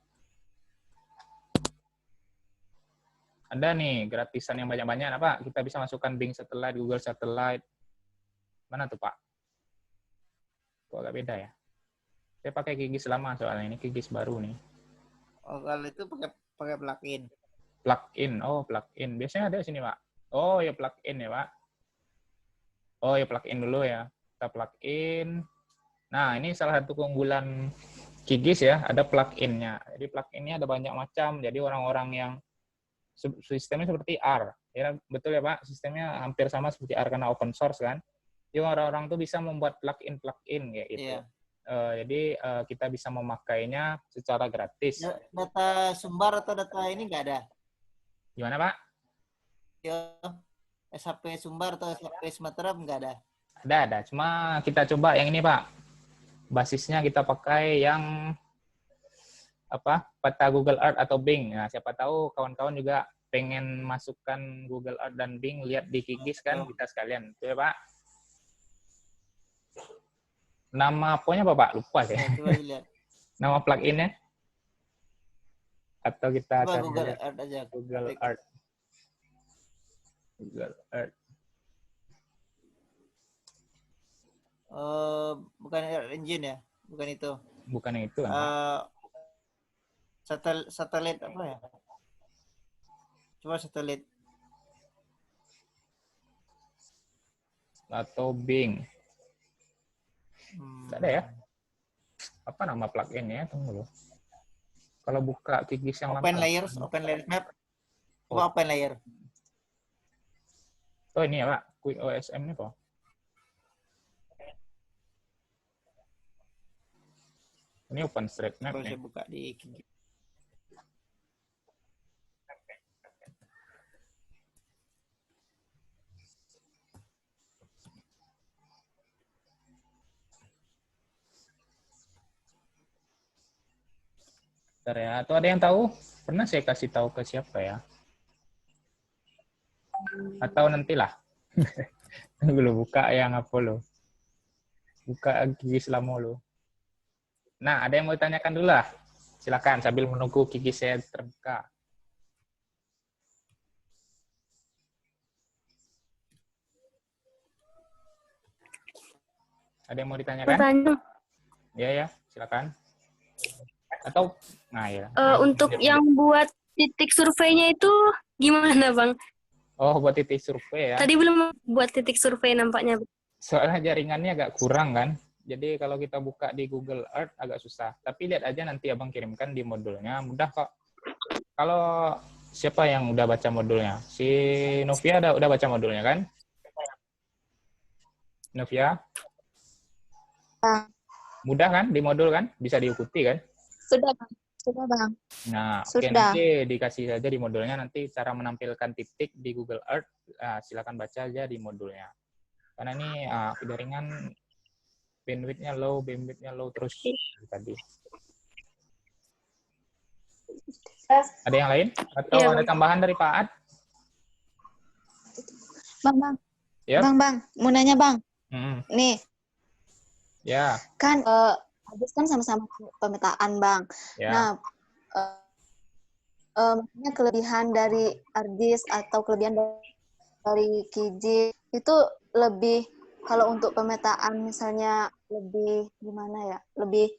Ada nih gratisan yang banyak-banyak, Pak. Kita bisa masukkan Bing Satellite, Google Satellite. Mana tuh, Pak? Kok agak beda ya? Saya pakai QGIS lama soalnya, ini QGIS baru nih. Oh, kalau itu pakai plugin. Plugin. Biasanya ada di sini, Pak. Oh, ya plugin ya, Pak. Oh, ya plugin dulu ya. Kita plugin. Nah, ini salah satu keunggulan QGIS ya, ada plugin-nya. Jadi plugin-nya ada banyak macam. Jadi orang-orang yang sistemnya seperti R. Ya, betul ya, Pak? Sistemnya hampir sama seperti R karena open source kan. Jadi orang-orang tuh bisa membuat plugin kayak gitu. Iya. Jadi kita bisa memakainya secara gratis. Data sumber atau data ini nggak ada? Gimana, Pak? Ya, SHP Sumbar atau SHP Sumatera nggak ada? Ada. Cuma kita coba yang ini, Pak. Basisnya kita pakai yang peta Google Earth atau Bing. Nah, siapa tahu kawan-kawan juga pengen masukkan Google Earth dan Bing, lihat di QGIS kan, kita sekalian. Itu ya, Pak. Nama apa-nya apa, Pak? Lupa saya. Coba lihat. Nama plugin-nya? Atau kita coba Google Earth aja. Google Earth. Bukan Earth Engine ya? Bukan itu. Bukan yang itu. Satelit apa ya? Coba satelit. Atau Bing. Tidak ada ya? Apa nama plugin-nya? Tunggu dulu. Kalau buka QGIS yang Open Layers Map. Coba Open Layer. Oh, ini ya, Pak. Quick OSM ini, Pak. Ini OpenStreetMap Kalau nih. saya buka di QGIS. Bentar ya. Atau ada yang tahu? Pernah saya kasih tahu ke siapa ya? Atau nantilah. Belum buka yang apa lo? Buka Kikis lama lu. Nah, ada yang mau ditanyakan dulu lah? Silakan sambil menunggu Kikis saya terbuka. Ada yang mau ditanyakan? Pertanyaan Ya, silakan. Atau, nah ya. untuk yang buat titik surveinya itu gimana, Bang? Oh, buat titik survei ya. Tadi belum buat titik survei nampaknya. Soalnya jaringannya agak kurang kan. Jadi kalau kita buka di Google Earth agak susah. Tapi lihat aja nanti abang kirimkan di modulnya. Mudah kok. Kalau siapa yang udah baca modulnya? Si Novia udah baca modulnya kan? Novia? Mudah kan di modul kan? Bisa diikuti kan? Sudah, Bang. Sudah, Bang. Nah, oke, Sudah. nanti dikasih saja di modulnya. Nanti cara menampilkan titik di Google Earth, silakan baca aja di modulnya. Karena ini jaringan bandwidth-nya low terus tadi. Ada yang lain? Atau Iya, ada Bang. tambahan dari Pak Ad? Bang. Ya. Bang. Mau nanya, Bang. Nih, Ya. kan habis kan sama-sama pemetaan, Bang. Ya. Nah, maksudnya kelebihan dari ArcGIS atau kelebihan dari QGIS itu lebih, kalau untuk pemetaan misalnya lebih gimana ya, lebih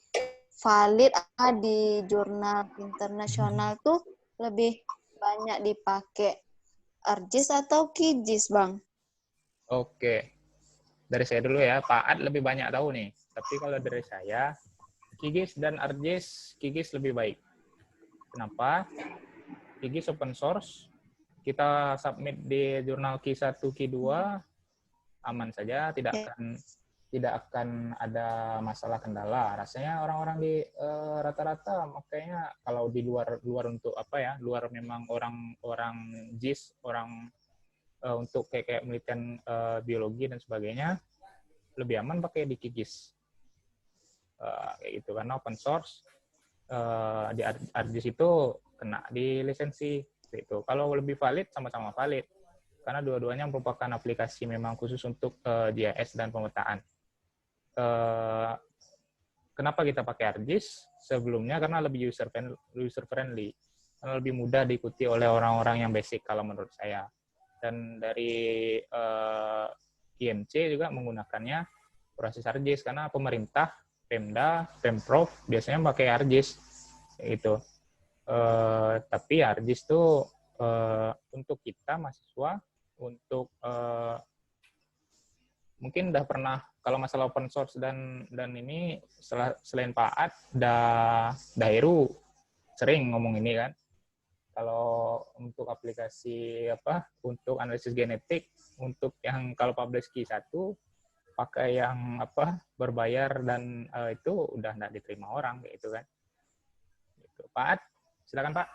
valid di jurnal internasional tuh lebih banyak dipakai ArcGIS atau QGIS, Bang? Oke. Dari saya dulu ya, Pak Ad lebih banyak tahu nih. Tapi kalau dari saya, QGIS dan ArcGIS, QGIS lebih baik. Kenapa? QGIS open source, kita submit di jurnal Q1, Q2, aman saja, tidak akan ada masalah kendala. Rasanya orang-orang di rata-rata makanya kalau di luar untuk apa ya, luar memang orang GIS, orang untuk kayak penelitian biologi dan sebagainya, lebih aman pakai di QGIS. Kayak gitu, karena open source di ArcGIS itu kena di lisensi. Gitu. Kalau lebih valid, sama-sama valid. Karena dua-duanya merupakan aplikasi memang khusus untuk GIS dan pemetaan. Kenapa kita pakai ArcGIS? Sebelumnya karena lebih user friendly. Karena lebih mudah diikuti oleh orang-orang yang basic kalau menurut saya. Dan dari IMC juga menggunakannya proses ArcGIS karena pemerintah, Pemda, Pemprov biasanya pakai ArcGIS gitu. Tapi ArcGIS itu untuk kita mahasiswa, untuk mungkin udah pernah kalau masalah open source dan ini selain Pak Ad, Daheru sering ngomong ini kan. Kalau untuk aplikasi untuk analisis genetik, untuk yang kalau publish Q1 pakai yang berbayar dan itu udah nggak diterima orang kayak gitu kan. Gitu. Pak Ad, silakan Pak.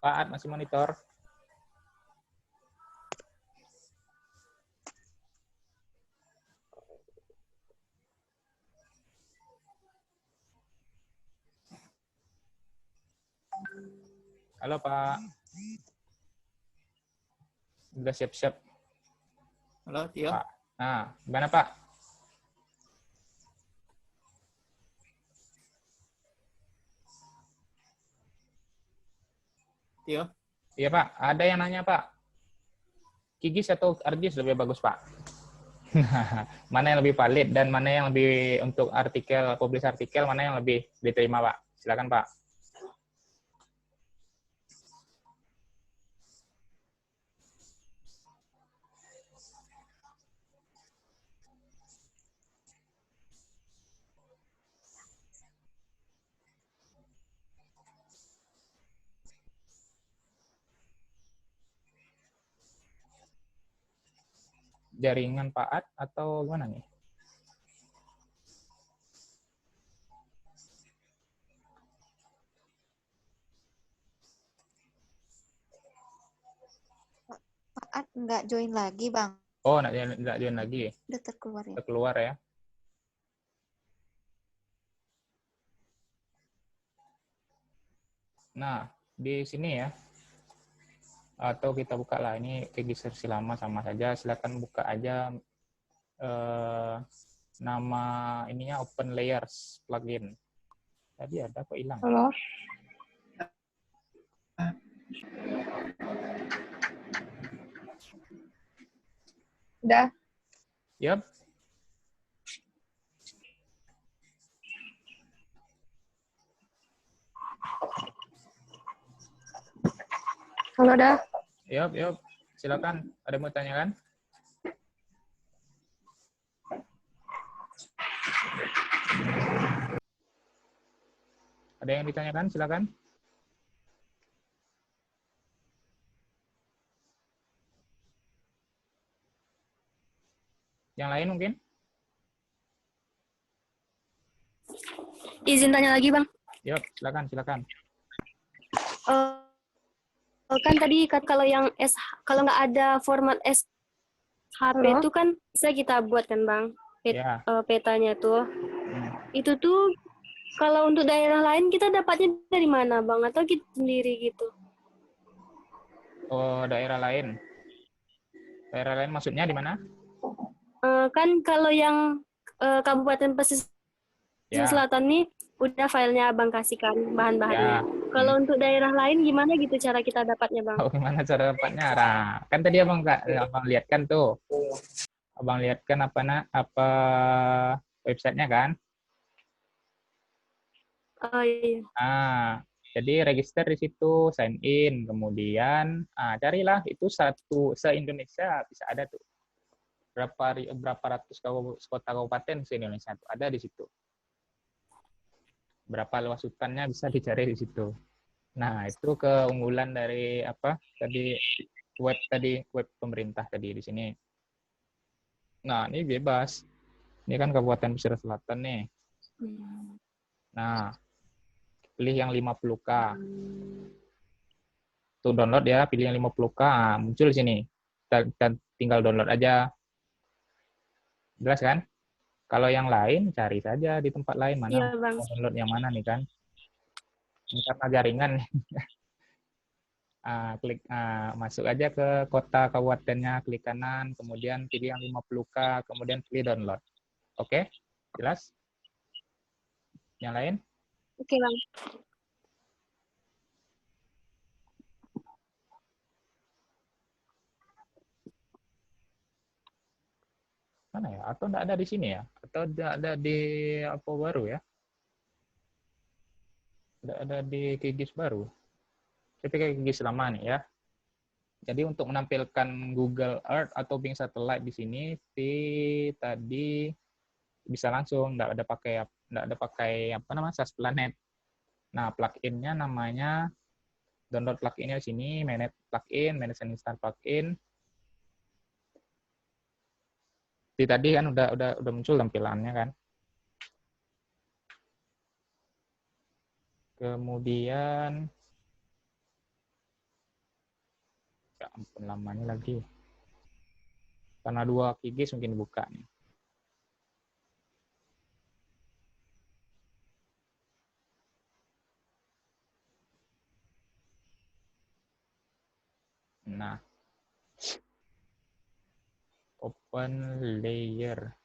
Pak Ad masih monitor. Halo Pak. Udah siap-siap. Halo, Tio. Pak. Nah, gimana Pak? Tio. Iya Pak, ada yang nanya Pak. QGIS atau ArcGIS lebih bagus Pak? Mana yang lebih valid dan mana yang lebih untuk artikel, publish artikel, mana yang lebih diterima Pak? Silakan Pak. Jaringan Pak Ad atau gimana nih? Pak Ad nggak join lagi, Bang. Oh, nggak join lagi. Udah terkeluar ya? Terkeluar ya. Nah, di sini ya. Atau kita buka lah, ini QGIS versi lama sama saja. Silakan buka aja nama ininya Open Layers plugin. Tadi ada kok hilang. Halo. Udah. Yap. Halo, dah. Yap, yap. Silakan. Ada yang mau tanyakan? Ada yang ditanyakan? Silakan. Yang lain mungkin? Izin tanya lagi, Bang. Yap, silakan, silakan. Kan tadi kalau yang kalau nggak ada format SHP itu kan bisa kita buat kan, Bang? Ya. Petanya tuh. Itu tuh kalau untuk daerah lain kita dapatnya dari mana, Bang? Atau kita sendiri gitu? Oh, daerah lain. Daerah lain maksudnya di mana? Kan kalau yang Kabupaten Pesisir Ya. Selatan nih udah filenya Abang kasihkan bahan-bahannya. Ya. Kalau untuk daerah lain gimana gitu cara kita dapatnya, Bang? Oh, gimana cara dapatnya? Nah, kan tadi abang lihat kan tuh. Abang lihat kan apa websitenya kan? Oh iya. Jadi register di situ, sign in, kemudian carilah itu se-Indonesia bisa ada tuh. Berapa ratus kota kabupaten se-Indonesia tuh ada di situ. Berapa luas hutannya bisa dicari di situ. Nah, itu keunggulan dari web pemerintah tadi di sini. Nah, ini bebas. Ini kan Kabupaten Pesisir Selatan nih. Nah, pilih yang 50K. Tuh download ya, pilih yang 50K. Muncul di sini. Dan tinggal download aja. Jelas kan? Kalau yang lain, cari saja di tempat lain. Mana Iya, Bang. mau download yang mana nih kan? Ini karena jaringan. Masuk aja ke kota kabupatennya, klik kanan, kemudian pilih yang 50K, kemudian pilih download. Oke? Jelas? Yang lain? Oke, Bang. Mana ya? Atau enggak ada di sini ya? Atau enggak ada di apa baru ya? Enggak ada di QGIS baru. Tapi kayak QGIS lama nih ya. Jadi untuk menampilkan Google Earth atau Bing Satellite di sini, tadi bisa langsung, enggak ada pakai apa namanya SAS Planet. Nah, plugin-nya namanya download plugin-nya di sini, manage plugin, manage and install plugin. Tadi kan udah muncul tampilannya kan. Kemudian ya ampun lamanya lagi. Karena 2 QGIS mungkin buka nih. Nah, open layer.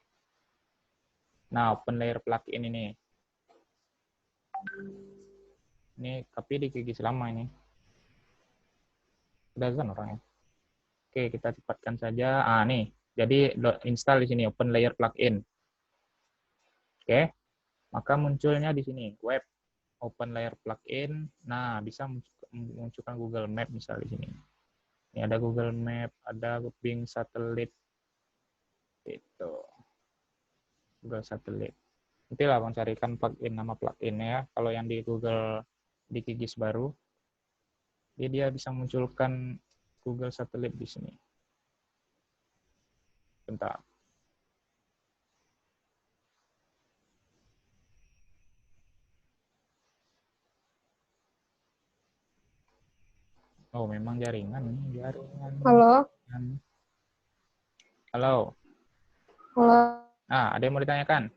Nah, open layer plugin ini. Ini tapi di QGIS lama ini. Udah kan orangnya. Oke, kita cepatkan saja. Nih. Jadi install di sini open layer plugin. Oke. Maka munculnya di sini web open layer plugin. Nah, bisa munculkan Google Map misal di sini. Ini ada Google Map, ada Bing Satellite. Itu. Google Satellite. Nanti lah Bang carikan plugin nama pluginnya ya. Kalau yang di Google di QGIS baru, dia bisa munculkan Google Satellite di sini. Bentar. Oh, memang jaringan. Halo. Halo. Halo. Ada yang mau ditanyakan?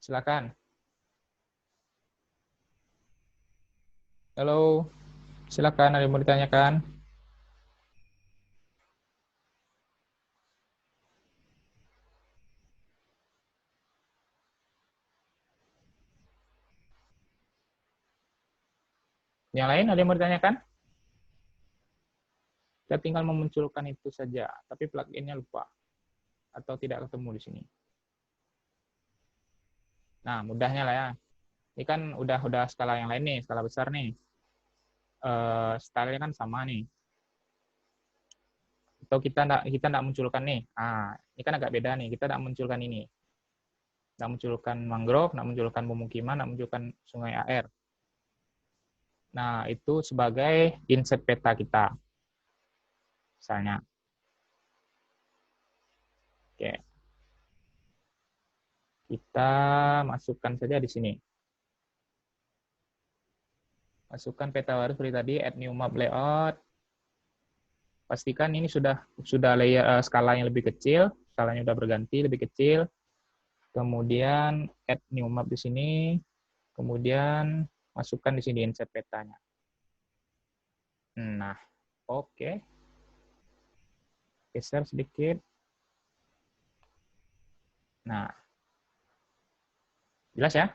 Silakan. Halo, silakan ada yang mau ditanyakan? Yang lain ada yang mau ditanyakan? Kita tinggal memunculkan itu saja, tapi plugin-nya lupa atau tidak ketemu di sini. Nah, mudahnya lah ya. Ini kan udah skala yang lain nih, skala besar nih. Style-nya kan sama nih. Atau kita enggak munculkan nih. Ah, ini kan agak beda nih. Kita enggak munculkan ini. Enggak munculkan mangrove, enggak munculkan pemukiman, enggak munculkan sungai air. Nah, itu sebagai insert peta kita. Misalnya. Oke. Kita masukkan saja di sini. Masukkan peta baru seperti tadi, add new map layout. Pastikan ini sudah layer skala yang lebih kecil, skalanya sudah berganti lebih kecil. Kemudian add new map di sini. Kemudian masukkan di sini insert petanya. Nah, oke. Geser sedikit. Nah, jelas ya?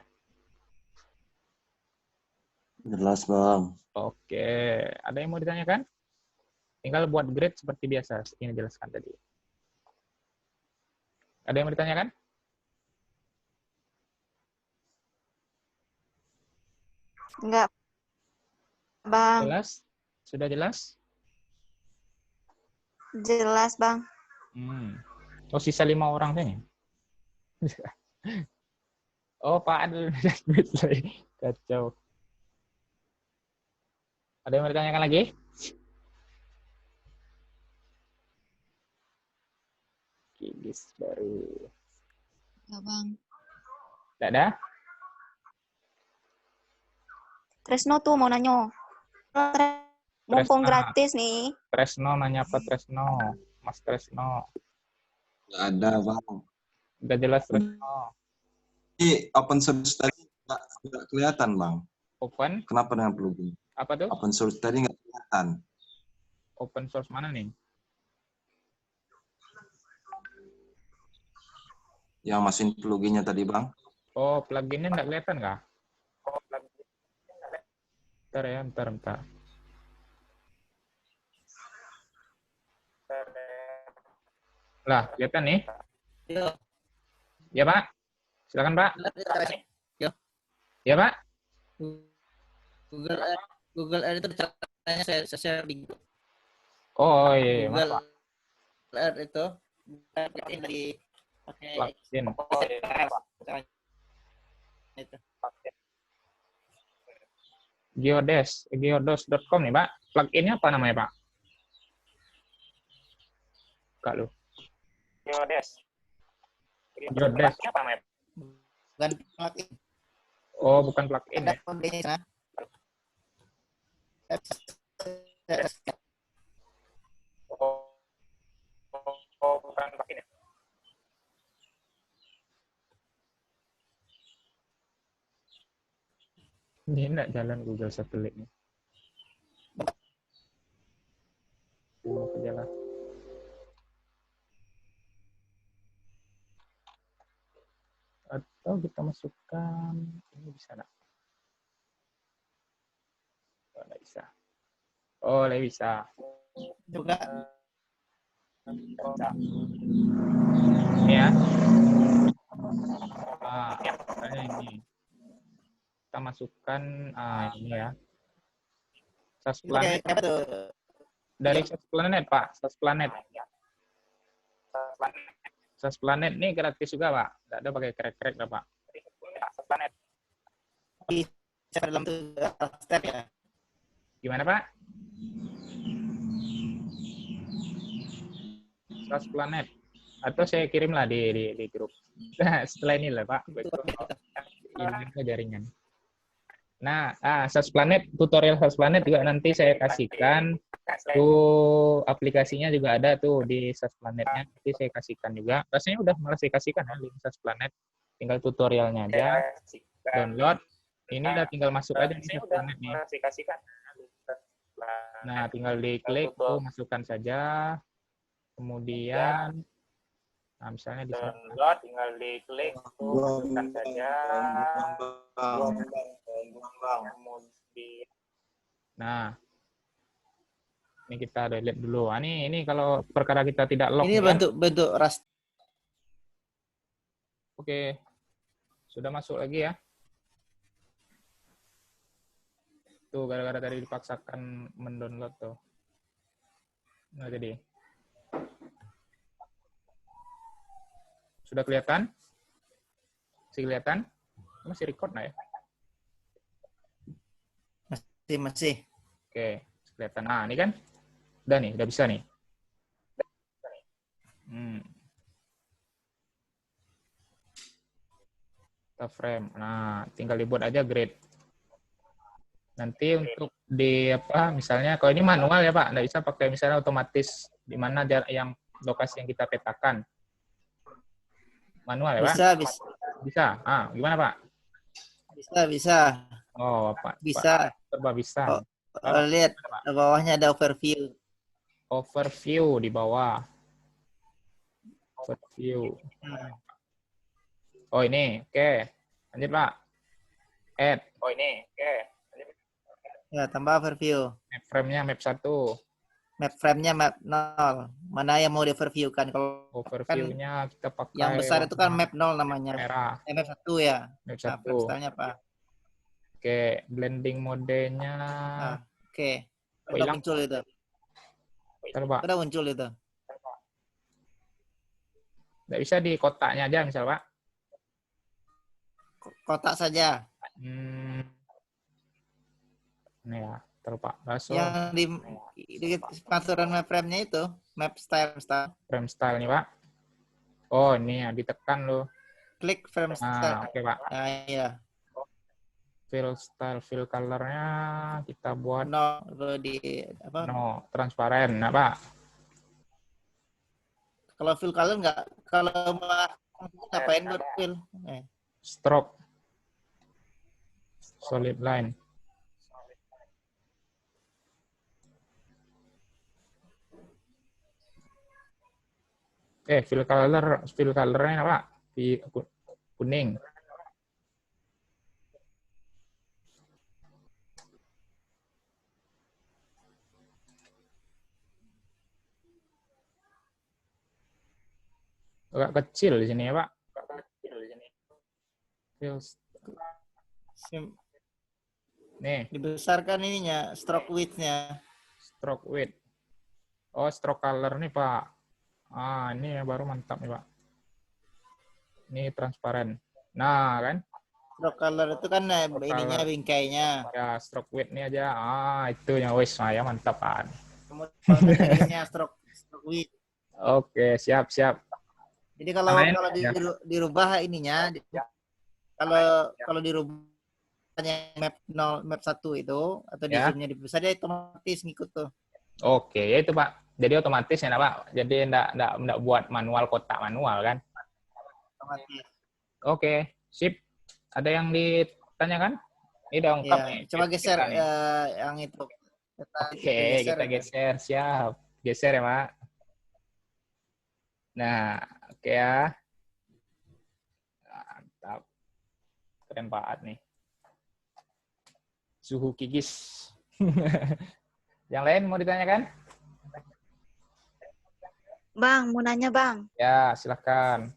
Jelas, Bang. Oke, ada yang mau ditanyakan? Tinggal buat grid seperti biasa, ini jelaskan tadi. Ada yang mau ditanyakan? Enggak, Bang. Jelas? Sudah jelas? Jelas, Bang. Oh, sisa 5 orang sini. Oh, Pak Adil. Kacau. Ada yang mau ditanyakan lagi? Kigis baru. Ya, Bang. Tidak ada? Tresno tuh mau nanya. Mumpung gratis nih. Tresno nanya apa Tresno? Mas Tresno. Nggak ada, Bang. Udah jelas Tresno. Ini open source tadi nggak kelihatan, Bang. Open? Kenapa dengan plugin? Apa tuh? Open source tadi nggak kelihatan. Open source mana nih? Yang masukin pluginnya tadi, Bang. Oh, pluginnya nggak kelihatan nggak? Bentar ya, bentar. Lah, kelihatan nih? Yo. Ya, Pak. Silakan, Pak. Yo. Ya, Pak. Google Earth itu caranya saya share di Oh, iya, Google Pak. Earth itu dari pakai Plugin. itu. Geodes.com nih, Pak. Pluginnya apa namanya, Pak? Kak lu. Geodes apa namanya? Bukan plugin. Oh, bukan plugin ya. Ada kodenya sana. Oh, bukan plugin ya. Ini enggak jalan Google Satellite-nya. Mau ke jalan. Atau kita masukkan ini bisa enggak? Oh, enggak bisa. Oh, enggak bisa. Juga Ini ya. Ini. Kita masukkan ini ya. SAS Planet. apa tuh? Dari SAS Planet, Pak. SAS Planet. SAS Planet ini gratis juga, Pak. Enggak ada pakai crack-crack, Pak. SAS Planet. Bisa dalam tuh step ya. Gimana, Pak? SAS Planet. Atau saya kirimlah di grup. Setelah ini lah, Pak. Ini jaringan. Nah, SAS Planet, tutorial SAS Planet juga nanti saya kasihkan. Tuh aplikasinya juga ada tuh di SAS Planetnya. Nanti saya kasihkan juga. Rasanya udah malah saya kasihkan ya link SAS Planet. Tinggal tutorialnya aja. Download. Ini udah tinggal masuk aja nih ke planet nih. Nah, tinggal diklik tuh masukkan saja. Kemudian, nah misalnya di sini. Tinggal diklik tuh Buang, masukkan saja. buang. Kemudian Nah, ini kita delete dulu. Ah, ini kalau perkara kita tidak lock Ini nih kan. bentuk raster. Oke. Sudah masuk lagi ya. Tuh, gara-gara tadi dipaksakan mendownload tuh. Nah, jadi. Sudah kelihatan? Masih kelihatan? Masih record nggak ya? Masih. Oke, kelihatan. Nah, ini kan udah nih, udah bisa nih. Kita frame. Nah, tinggal dibuat aja grid. Nanti untuk di apa, misalnya kalau ini manual ya Pak, nggak bisa pakai misalnya otomatis di mana yang lokasi yang kita petakan. Manual ya Pak? Bisa. Bisa. Ah, gimana Pak? Bisa. Oh, Pak. Bisa. Coba bisa. Lihat bawahnya ada overview. Overview di bawah. Overview. Oh, ini. Oke. Lanjut, Pak. Add. oh ini, oke. Ya, tambah overview. Map frame-nya map 1. Map frame-nya map 0. Mana yang mau di-overview-kan? Kalau Overview-nya kita pakai yang besar itu kan map 0 namanya. merah. Map 1 ya. Map Nah, 1. stylenya apa? Oke, blending modenya. Oke. Oh, Udah hilang. muncul itu. Bentar, Pak. Udah muncul itu. Nggak bisa di kotaknya aja, misal, Pak. Kotak saja. Ini ya, terpak. Langsung Yang di pengaturan map frame-nya itu, map style. frame style nih, Pak. Oh, ini ya, ditekan loh. Klik frame style. Nah, oke, Pak. Nah, iya. Fill style, fill color-nya kita buat No, di apa? no, transparan, nah, Pak. Kalau fill color nggak, kalau ngapain buat fill? Stroke. Solid line. Fill color-nya Pak. Di kuning. Agak kecil di sini ya, Pak. Nih, Dibesarkan ininya, stroke width-nya. stroke width. Oh, stroke color nih, Pak. Ah, ini yang baru mantap nih, Pak. Ini transparan. Nah, kan? Stroke color itu kan ininya, bingkainya. Ya, stroke width nih aja. Ah, itu yang wis, ya mantap, Pak. Kemudian stroke width. Oke, siap. Jadi kalau dirubah ininya, kalau dirubah map 0, map 1 itu atau di zoomnya dibesar, dia otomatis ngikut tuh. Oke, ya itu Pak. Jadi otomatis ya Pak. Jadi enggak buat manual, kotak manual kan? Otomatis. Oke, sip. Ada yang ditanyakan? Ini udah lengkap nih. Coba geser yang itu. Oke, kita geser. Siap. Geser ya, Pak. Nah, oke ya. Mantap. Keren Pak nih. Suhu kikis. Yang lain mau ditanyakan? Bang, mau nanya Bang. Ya, silakan.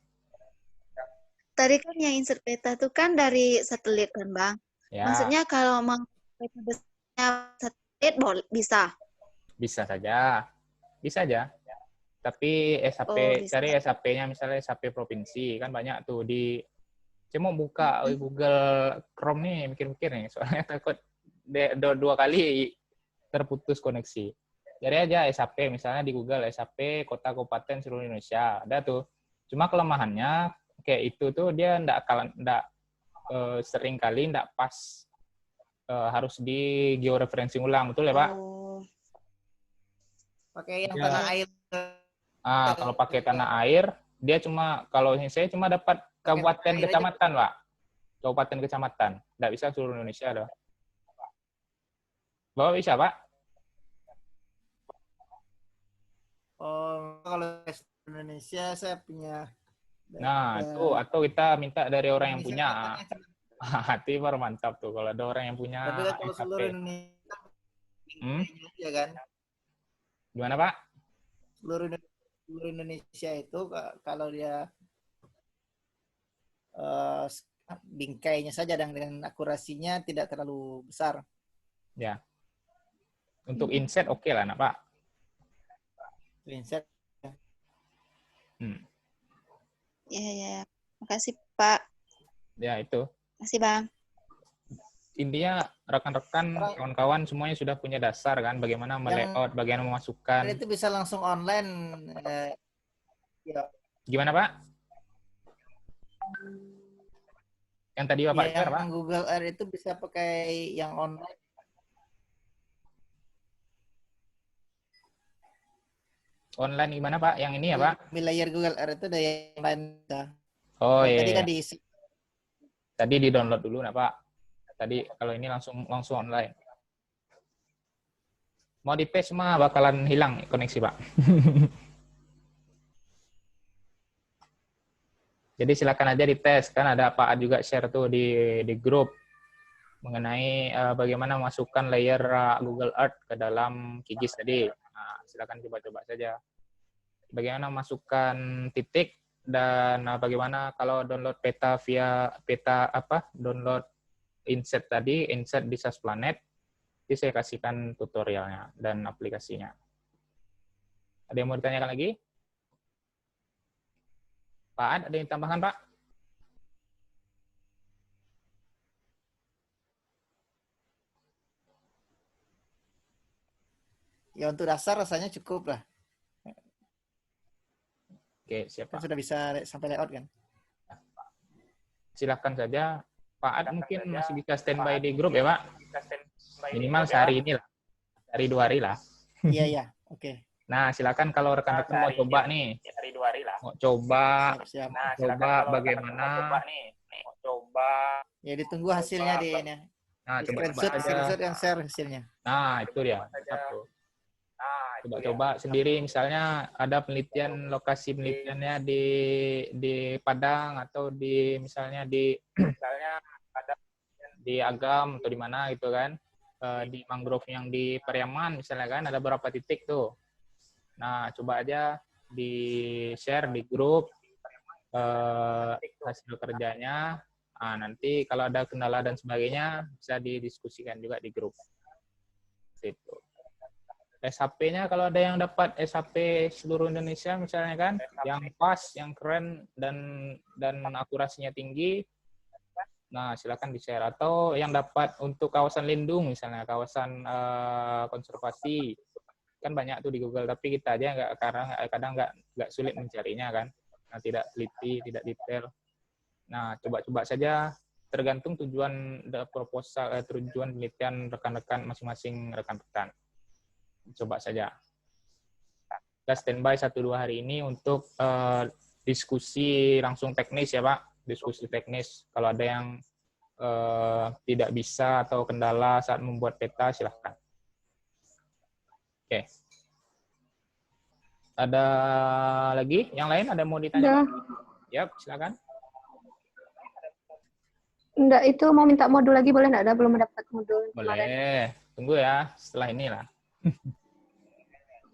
Tadi kan yang insert peta itu kan dari satelit kan Bang? Ya. Maksudnya kalau mau peta besarnya satelit boleh, bisa? Bisa saja. Bisa aja. Tapi SAP, cari SAP-nya misalnya SAP provinsi. Kan banyak tuh di... Saya mau buka Google Chrome nih, mikir-mikir nih. Soalnya takut dua kali terputus koneksi. Jadi aja SAP, misalnya di Google SAP Kota Kabupaten seluruh Indonesia. Ada tuh. Cuma kelemahannya kayak itu tuh dia sering kali enggak pas, harus di georeferencing ulang, betul ya Pak? Pakai yang tanah air. Kalau pakai tanah air dia cuma, kalau saya cuma dapat kabupaten kecamatan Pak. kabupaten kecamatan. Nggak bisa seluruh Indonesia loh. Bapak bisa, Pak? Oh, kalau Indonesia saya punya. Nah, itu atau kita minta dari orang yang punya. Indonesia Hati baru mantap tuh kalau ada orang yang punya tapi kan kalau seluruh SHP. Indonesia Hmm? ya kan. Gimana, Pak? Seluruh Indonesia itu kalau dia bingkainya saja dan dengan akurasinya tidak terlalu besar. Ya. Untuk inset oke lah, nak, Pak. Inset. Ya. Makasih, Pak. Ya, itu. Makasih, Bang. Intinya rekan-rekan, kawan-kawan semuanya sudah punya dasar kan, bagaimana melayout, bagaimana memasukkan. Itu bisa langsung online. Ya. Gimana, Pak? Yang tadi Bapak share, Pak? Google Earth itu bisa pakai yang online. Online gimana, Pak? Yang ini ya, Pak? Layer Google Earth itu ada yang lain. Oh iya. Tadi kan diisi. Tadi di-download dulu, nah, Pak. Tadi kalau ini langsung online. Mau di-paste mah bakalan hilang koneksi, Pak. Jadi silakan aja dites, kan ada Pak juga share tuh di grup mengenai bagaimana memasukkan layer Google Earth ke dalam QGIS tadi. Nah, silakan coba-coba saja. Bagaimana masukkan titik dan bagaimana kalau download peta via download inset tadi, inset di SAS Planet. Nanti saya kasihkan tutorialnya dan aplikasinya. Ada yang mau ditanyakan lagi? Pak Ad, ada yang tambahkan, Pak? Ya untuk dasar rasanya cukup lah. Oke, siap, Pak. Kan sudah bisa sampai layout kan? Silahkan saja. Pak Ad mungkin masih bisa standby di grup ya, Pak? Minimal sehari ini lah. Sehari 2 hari lah. Iya. Oke. Nah, silakan kalau rekan-rekan mau coba nih. Mau coba, Siap. coba bagaimana. Ya ditunggu hasilnya di ini. Nah, coba-coba saja. Screenshot yang share hasilnya. Nah, itu dia. Coba-coba sendiri, misalnya ada penelitian, lokasi penelitiannya di Padang atau di misalnya di Agam atau di mana gitu kan, di mangrove yang di Pariaman misalnya kan, ada beberapa titik tuh. Nah, coba aja di-share di grup hasil kerjanya. Nah, nanti kalau ada kendala dan sebagainya bisa didiskusikan juga di grup. Gitu. SHP-nya kalau ada yang dapat SHP seluruh Indonesia misalnya kan, yang pas, yang keren dan akurasinya tinggi, nah silakan di-share. Atau yang dapat untuk kawasan lindung misalnya, kawasan konservasi, kan banyak tuh di Google, tapi kita aja kadang nggak sulit mencarinya kan, nah, tidak teliti, tidak detail. Nah, coba-coba saja, tergantung tujuan proposal, tujuan penelitian rekan-rekan masing-masing rekan-rekan. Coba saja. Kita standby 1-2 hari ini untuk diskusi langsung teknis ya, Pak. Diskusi teknis. Kalau ada yang tidak bisa atau kendala saat membuat peta, silahkan. Oke. Ada lagi? Yang lain ada mau ditanya? Yap, silakan. Enggak, itu mau minta modul lagi boleh enggak? Ada belum mendapat modul. Boleh. Kemarin. Tunggu ya setelah inilah.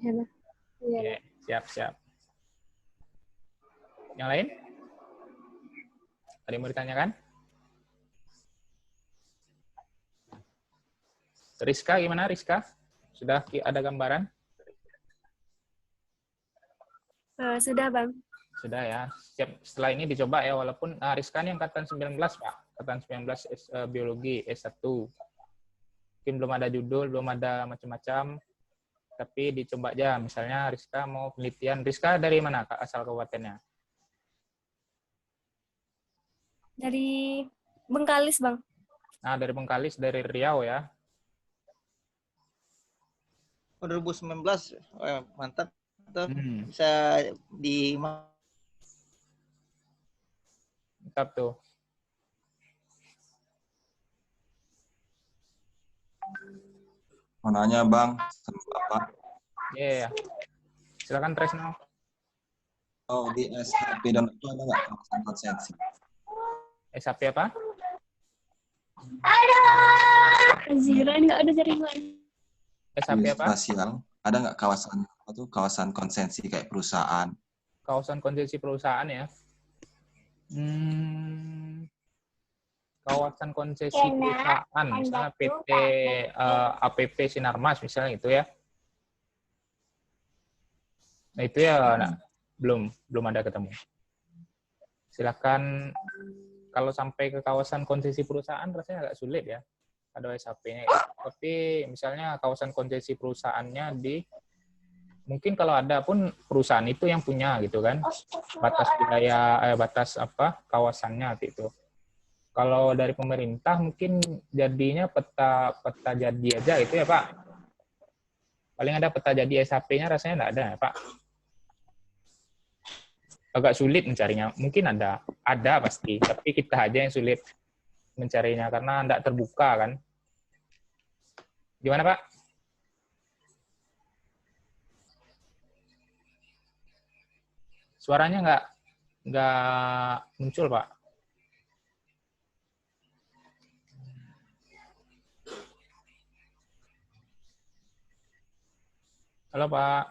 Ya, Oke, siap. Yang lain? Ada yang mau ditanyakan? Rizka, gimana Rizka? Sudah ada gambaran? Sudah, Bang. Sudah ya. Siap. Setelah ini dicoba ya, walaupun Rizka ini angkatan 19, Pak. Angkatan 19 biologi S1. Mungkin belum ada judul, belum ada macam-macam. Tapi dicoba aja. Misalnya Rizka mau penelitian. Rizka dari mana, Kak, asal kabupatennya? Dari Bengkalis, Bang. Nah, dari Bengkalis, dari Riau ya. 2019, mantap. Bisa Mantap tuh. Mau nanya Bang, sama Bapak. Iya. Silakan Tresno. Oh, di SHP dan itu ada nggak kawasan konsensi? SHP apa? Zira nggak ada jaringan. SHP Di apa? spasial, ada nggak kawasan apa tuh kawasan konsensi kayak perusahaan? Kawasan konsesi perusahaan ya. Kawasan konsesi perusahaan, misalnya PT APP Sinarmas misalnya gitu ya. Nah itu ya belum ada ketemu. Silakan kalau sampai ke kawasan konsesi perusahaan rasanya agak sulit ya. Ada SHP-nya. Tapi misalnya kawasan konsesi perusahaannya mungkin kalau ada pun perusahaan itu yang punya gitu kan. Batas wilayah batas kawasannya gitu. Kalau dari pemerintah mungkin jadinya peta jadi aja itu ya Pak. Paling ada peta jadi SHP-nya rasanya nggak ada ya Pak. Agak sulit mencarinya. Mungkin ada pasti, tapi kita aja yang sulit mencarinya karena tidak terbuka kan. Gimana Pak? Suaranya nggak muncul Pak. Halo Pak.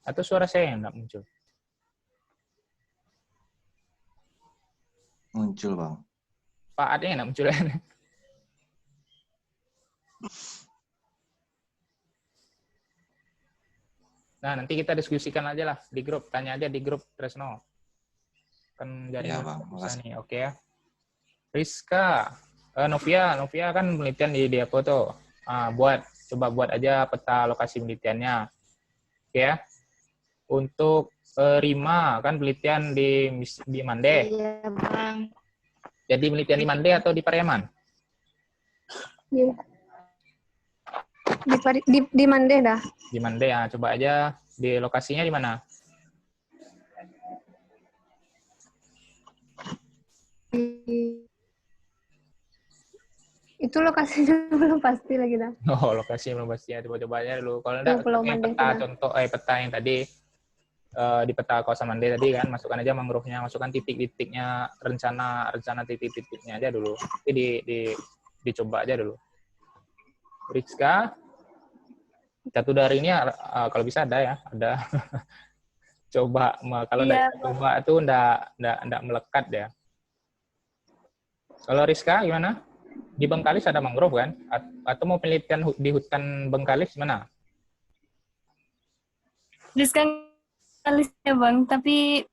Atau suara saya yang nggak muncul? Muncul Bang. Pak ada yang nggak muncul? Nah, nanti kita diskusikan aja lah di grup. Tanya aja di grup Tresno. Kan jaringan Bang, bisa nih. Oke ya. Rizka, Novia kan penelitian di apa tuh? Coba buat aja peta lokasi penelitiannya. Oke ya. Untuk Rima kan penelitian di Mande. Iya, Bang. Jadi penelitian di Mande atau di Pariaman? Di Mande dah. Di Mande ya, coba aja di lokasinya di mana? Itu lokasinya belum pasti lagi dah. Oh, lokasi belum pasti ya. Coba-coba aja dulu. Kalau enggak, Pulau kayak Mande peta itu, contoh, peta yang tadi di peta kawasan Mande tadi kan, masukkan aja mangrove-nya, masukkan titik-titiknya, rencana titik-titiknya aja dulu. Jadi dicoba aja dulu. Rizka, satu dari ini kalau bisa ada ya, ada. Coba kalau Iya, coba itu enggak melekat ya. Kalau Rizka gimana? Di Bengkalis ada mangrove kan? Atau mau penelitian di hutan Bengkalis mana? Rizka kalisnya Bang, tapi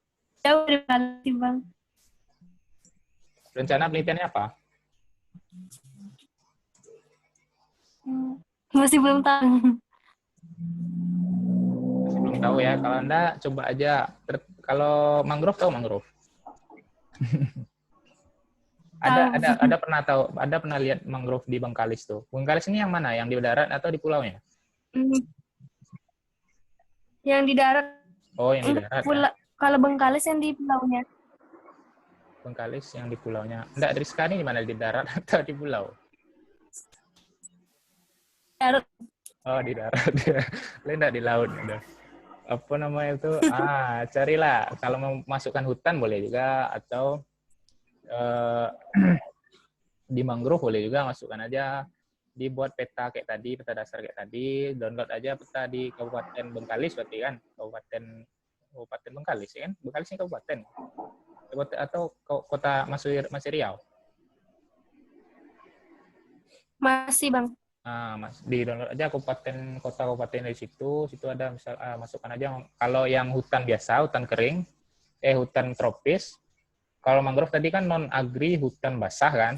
jauh dari Bali Bang. Rencana penelitiannya apa? Masih belum tahu. Masih belum tahu ya. Kalau Anda coba aja. Kalau mangrove tahu mangrove? Ada pernah lihat mangrove di Bengkalis tuh. Bengkalis ini yang mana? Yang di darat atau di pulaunya? Yang di darat. Oh, yang di darat. Ya? Kalau Bengkalis yang di pulaunya. Bengkalis yang di pulaunya. Enggak, Rizka ini di mana? Di darat atau di pulau? Darat. Oh, di darat. Enggak di laut. Udah. Apa namanya itu? Carilah. Kalau mau masukkan hutan boleh juga. Atau di mangrove boleh juga. Masukkan aja. Dibuat peta kayak tadi, peta dasar kayak tadi, download aja peta di Kabupaten Bengkalis berarti kan, Kabupaten Bengkalis ya kan, Bengkalis ini kabupaten atau kota masih Riau? Masih Bang. Di download aja kota-kabupaten dari situ ada misal masukkan aja kalau yang hutan biasa, hutan kering, hutan tropis. Kalau mangrove tadi kan non agri hutan basah kan?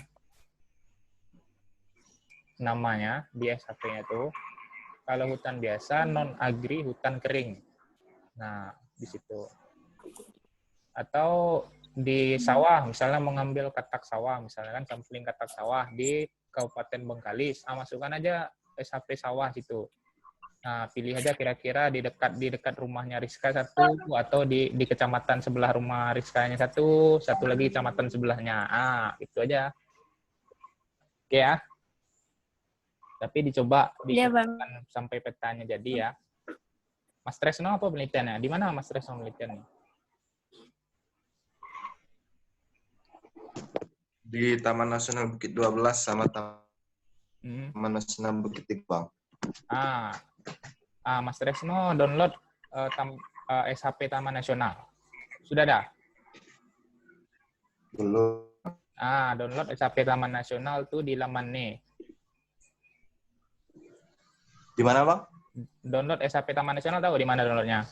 Namanya di SHP-nya itu. Kalau hutan biasa non agri hutan kering. Nah, di situ. Atau di sawah, misalnya mengambil katak sawah, misalnya kan sampling katak sawah di Kabupaten Bengkalis, masukkan aja SHP sawah situ. Nah, pilih aja kira-kira di dekat rumahnya Rizka satu, atau di kecamatan sebelah rumah Rizkanya satu lagi kecamatan sebelahnya. Itu aja. Oke ya. Tapi dicoba Iya, Bang. dikerjakan sampai petanya jadi ya. Mas Tresno apa penelitiannya? Di mana Mas Tresno penelitiannya? Di Taman Nasional Bukit 12 sama Hmm. Taman Nasional Bukit Tigbang. Mas Tresno download SHP Taman Nasional. Sudah ada? Belum. Download SHP Taman Nasional tuh di laman nih. Di mana, Bang? Download SHP Taman Nasional, tahu di mana downloadnya?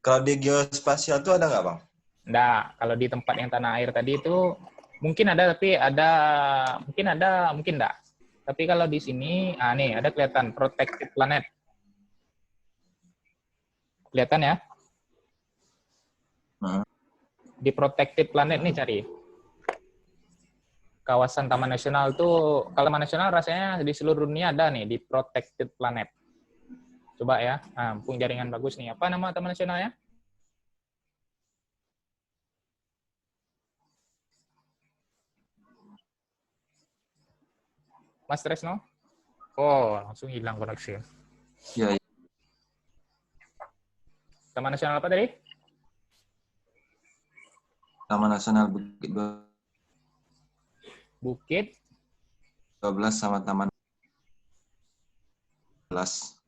Kalau di geospasial tuh ada nggak, Bang? Nggak, kalau di tempat yang tanah air tadi itu mungkin ada, tapi mungkin nggak. Tapi kalau di sini, nih ada kelihatan Protected Planet. Kelihatan ya? Di Protected Planet nih cari. Kawasan Taman Nasional tuh, kalau Taman Nasional rasanya di seluruh dunia ada nih, di Protected Planet. Coba ya, mumpung jaringan bagus nih. Apa nama Taman Nasionalnya? Mas Tresno? Oh, langsung hilang koneksi. Iya. Taman Nasional apa tadi? Taman Nasional Bukit Bukit 12 sama Taman 12.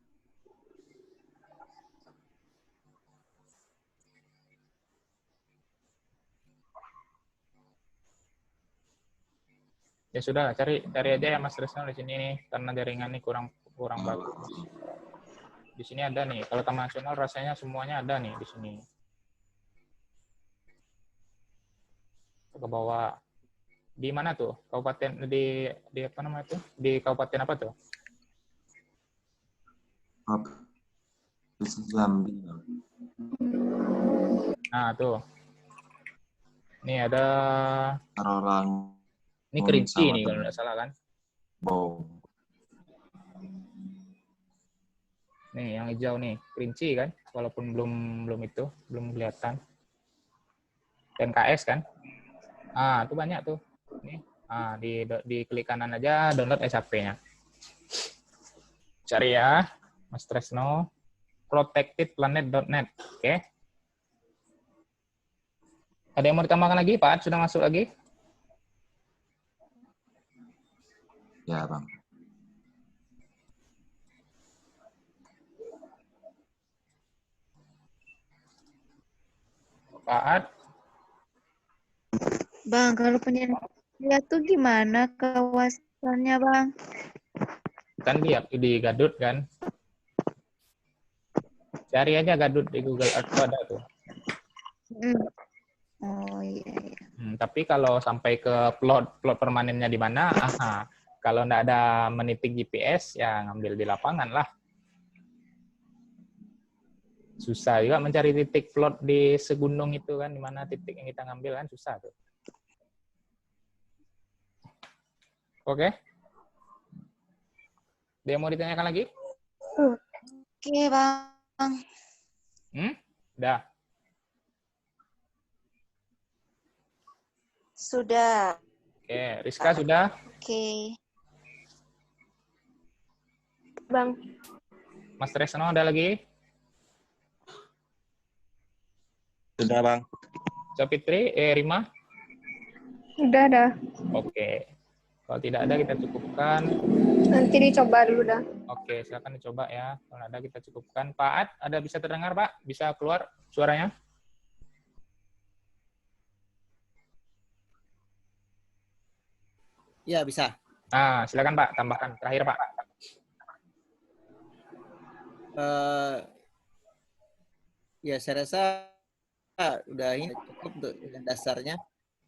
Ya sudah, cari aja ya Mas Tresno di sini nih, karena jaringan ini kurang bagus. Di sini ada nih. Kalau Taman Nasional rasanya semuanya ada nih di sini. Ke bawah. Di mana tuh? Kabupaten di apa namanya tuh? Di kabupaten apa tuh? Jambi. Nah, tuh. Ini ada Orang. ini Kerinci nih kalau nggak salah kan. Wow. Nih yang hijau nih, Kerinci kan, walaupun belum kelihatan. Dan KS kan. Itu banyak tuh. Nih, di klik kanan aja download SHP-nya. Cari ya, Mas Tresno, protectedplanet.net. Oke. Ada yang mau ditambahkan lagi, Pak? Sudah masuk lagi? Ya, Bang. Pak? Bang, kalau penelitian tuh gimana kawasannya, Bang? Kan dia di Gadut kan. Cari aja Gadut di Google Earth tuh ada tuh. Oh iya. Tapi kalau sampai ke plot permanennya di mana, kalau nggak ada menitik GPS, ya ngambil di lapangan lah. Susah juga mencari titik plot di segunung itu kan, di mana titik yang kita ngambil kan susah tuh. Oke. Dia mau ditanyakan lagi? Oke, Bang. Udah. Sudah. Oke, Rizka sudah? Oke. Bang. Mas Tresno ada lagi? Sudah, Bang. Sapitri, Rima? Udah dah. Oke. Kalau tidak ada kita cukupkan. Nanti dicoba dulu dah. Oke, silakan dicoba ya. Kalau ada kita cukupkan. Pak Ad, ada bisa terdengar Pak? Bisa keluar suaranya? Ya, bisa. Silakan Pak, tambahkan. Terakhir Pak. Ya, saya rasa udah ini cukup untuk dasarnya.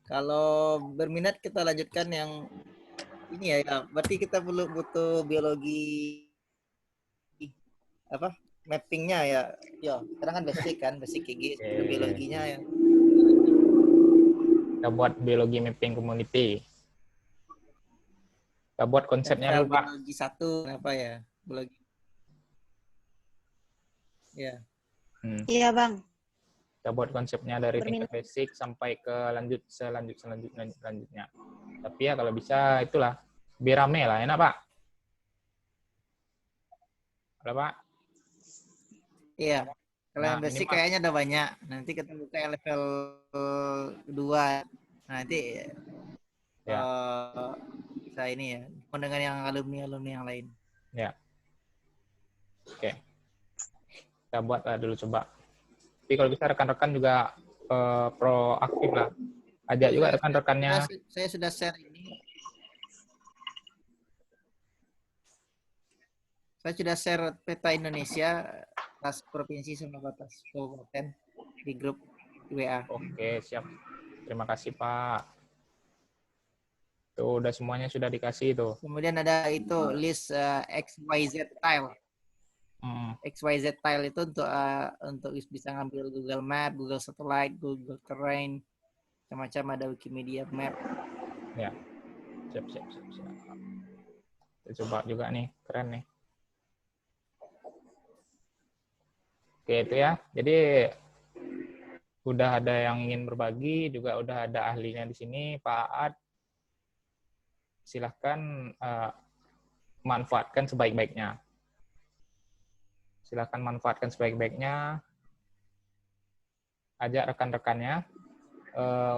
Kalau berminat kita lanjutkan yang ini ya. Berarti kita butuh biologi apa? Mappingnya ya. Yo, sekarang kan basic gigi, biologinya ya. Kita buat biologi mapping community. Kita buat konsepnya dulu Pak. Biologi 1 apa ya? Biologi. Ya. Iya, Bang. Kita buat konsepnya dari tingkat Berminat. basic sampai ke selanjutnya. Tapi ya kalau bisa itulah biar rame lah, enak Pak. Halo Pak. Iya. Kalau yang Nah, ini basic Pak. kayaknya udah banyak. Nanti kita buka yang level 2. Nanti Ya. bisa ini ya, dengan yang alumni yang lain. Ya. Oke. Kita buat dulu coba. Tapi kalau bisa rekan-rekan juga proaktif lah. Ajak juga rekan-rekannya. Saya sudah share ini. Saya sudah share peta Indonesia atas provinsi sama batas kabupaten di grup WA. Oke, siap. Terima kasih Pak. Tuh, udah semuanya sudah dikasih tuh. Kemudian ada itu list XYZ tile. XYZ tile itu untuk bisa ngambil Google Map, Google Satellite, Google Terrain, macam-macam, ada Wikimedia Map. Ya, siap. Kita coba juga nih, keren nih. Oke, itu ya. Jadi udah ada yang ingin berbagi, juga udah ada ahlinya di sini, Pak Aad. Silahkan manfaatkan sebaik-baiknya. Ajak rekan-rekannya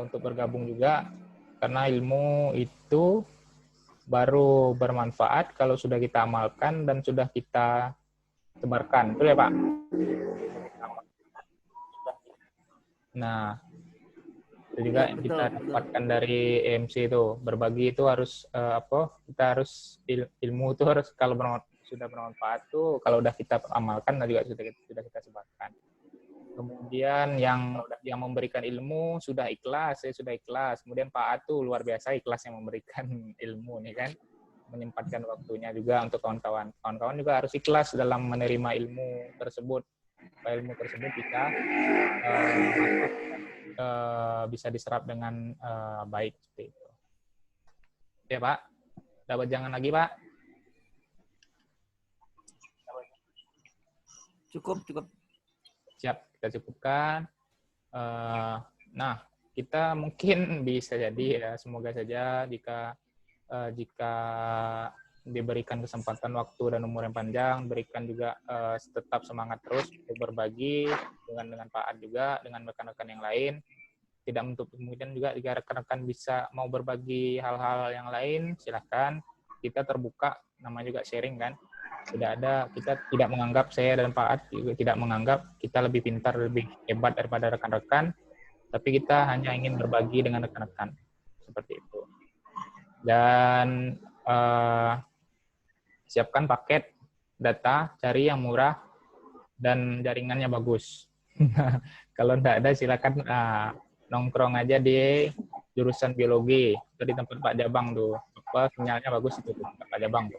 untuk bergabung juga, karena ilmu itu baru bermanfaat kalau sudah kita amalkan dan sudah kita sebarkan. Betul ya Pak? Nah, itu juga kita dapatkan dari EMC itu. Berbagi itu harus kita harus ilmu itu harus kalau sudah bermanfaat tuh kalau udah kita amalkan dan juga sudah kita sebarkan. Kemudian yang memberikan ilmu sudah ikhlas, saya sudah ikhlas. Kemudian Pak A tuh luar biasa ikhlas yang memberikan ilmu nih kan. Menyempatkan waktunya juga untuk kawan-kawan. Kawan-kawan juga harus ikhlas dalam menerima ilmu tersebut. Supaya ilmu tersebut bisa diserap dengan baik seperti itu. Ya Pak, dapat jangan lagi Pak. Cukup. Siap, kita cukupkan. Nah, kita mungkin bisa jadi ya, semoga saja jika diberikan kesempatan waktu dan umur yang panjang, berikan juga tetap semangat terus untuk berbagi dengan Pak Ad juga, dengan rekan-rekan yang lain. Tidak menutup kemungkinan juga jika rekan-rekan bisa mau berbagi hal-hal yang lain, silahkan. Kita terbuka, namanya juga sharing kan. Kita tidak menganggap, saya dan Pak Ad juga tidak menganggap kita lebih pintar, lebih hebat daripada rekan-rekan, tapi kita hanya ingin berbagi dengan rekan-rekan. Seperti itu. Dan siapkan paket data, cari yang murah, dan jaringannya bagus. Kalau tidak ada, silakan nongkrong aja di jurusan biologi, itu di tempat Pak Jabang tuh. Sinyalnya bagus itu tempat Pak Jabang tuh.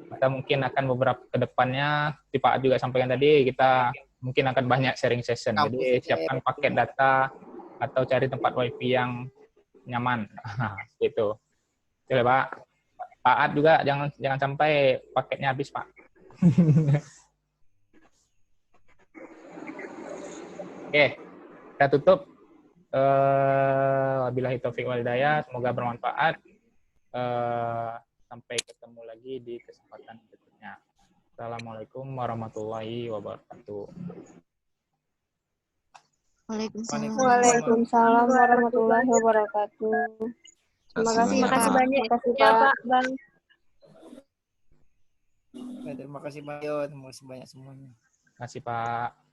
Kita mungkin akan beberapa ke depannya, Pak juga sampaikan tadi, kita mungkin akan banyak sharing session. Jadi siapkan paket data atau cari tempat wifi yang nyaman. Gitu. Oke, Pak. Pak Ad juga jangan sampai paketnya habis, Pak. Oke, kita tutup. Wabillahi taufiq wal hidayah, semoga bermanfaat. Sampai ketemu lagi di kesempatan berikutnya. Assalamualaikum warahmatullahi wabarakatuh. Waalaikumsalam warahmatullahi wabarakatuh. Terima kasih banyak ya Pak Bang. Terima kasih Pak Yo, terima kasih banyak semuanya. Terima kasih Pak.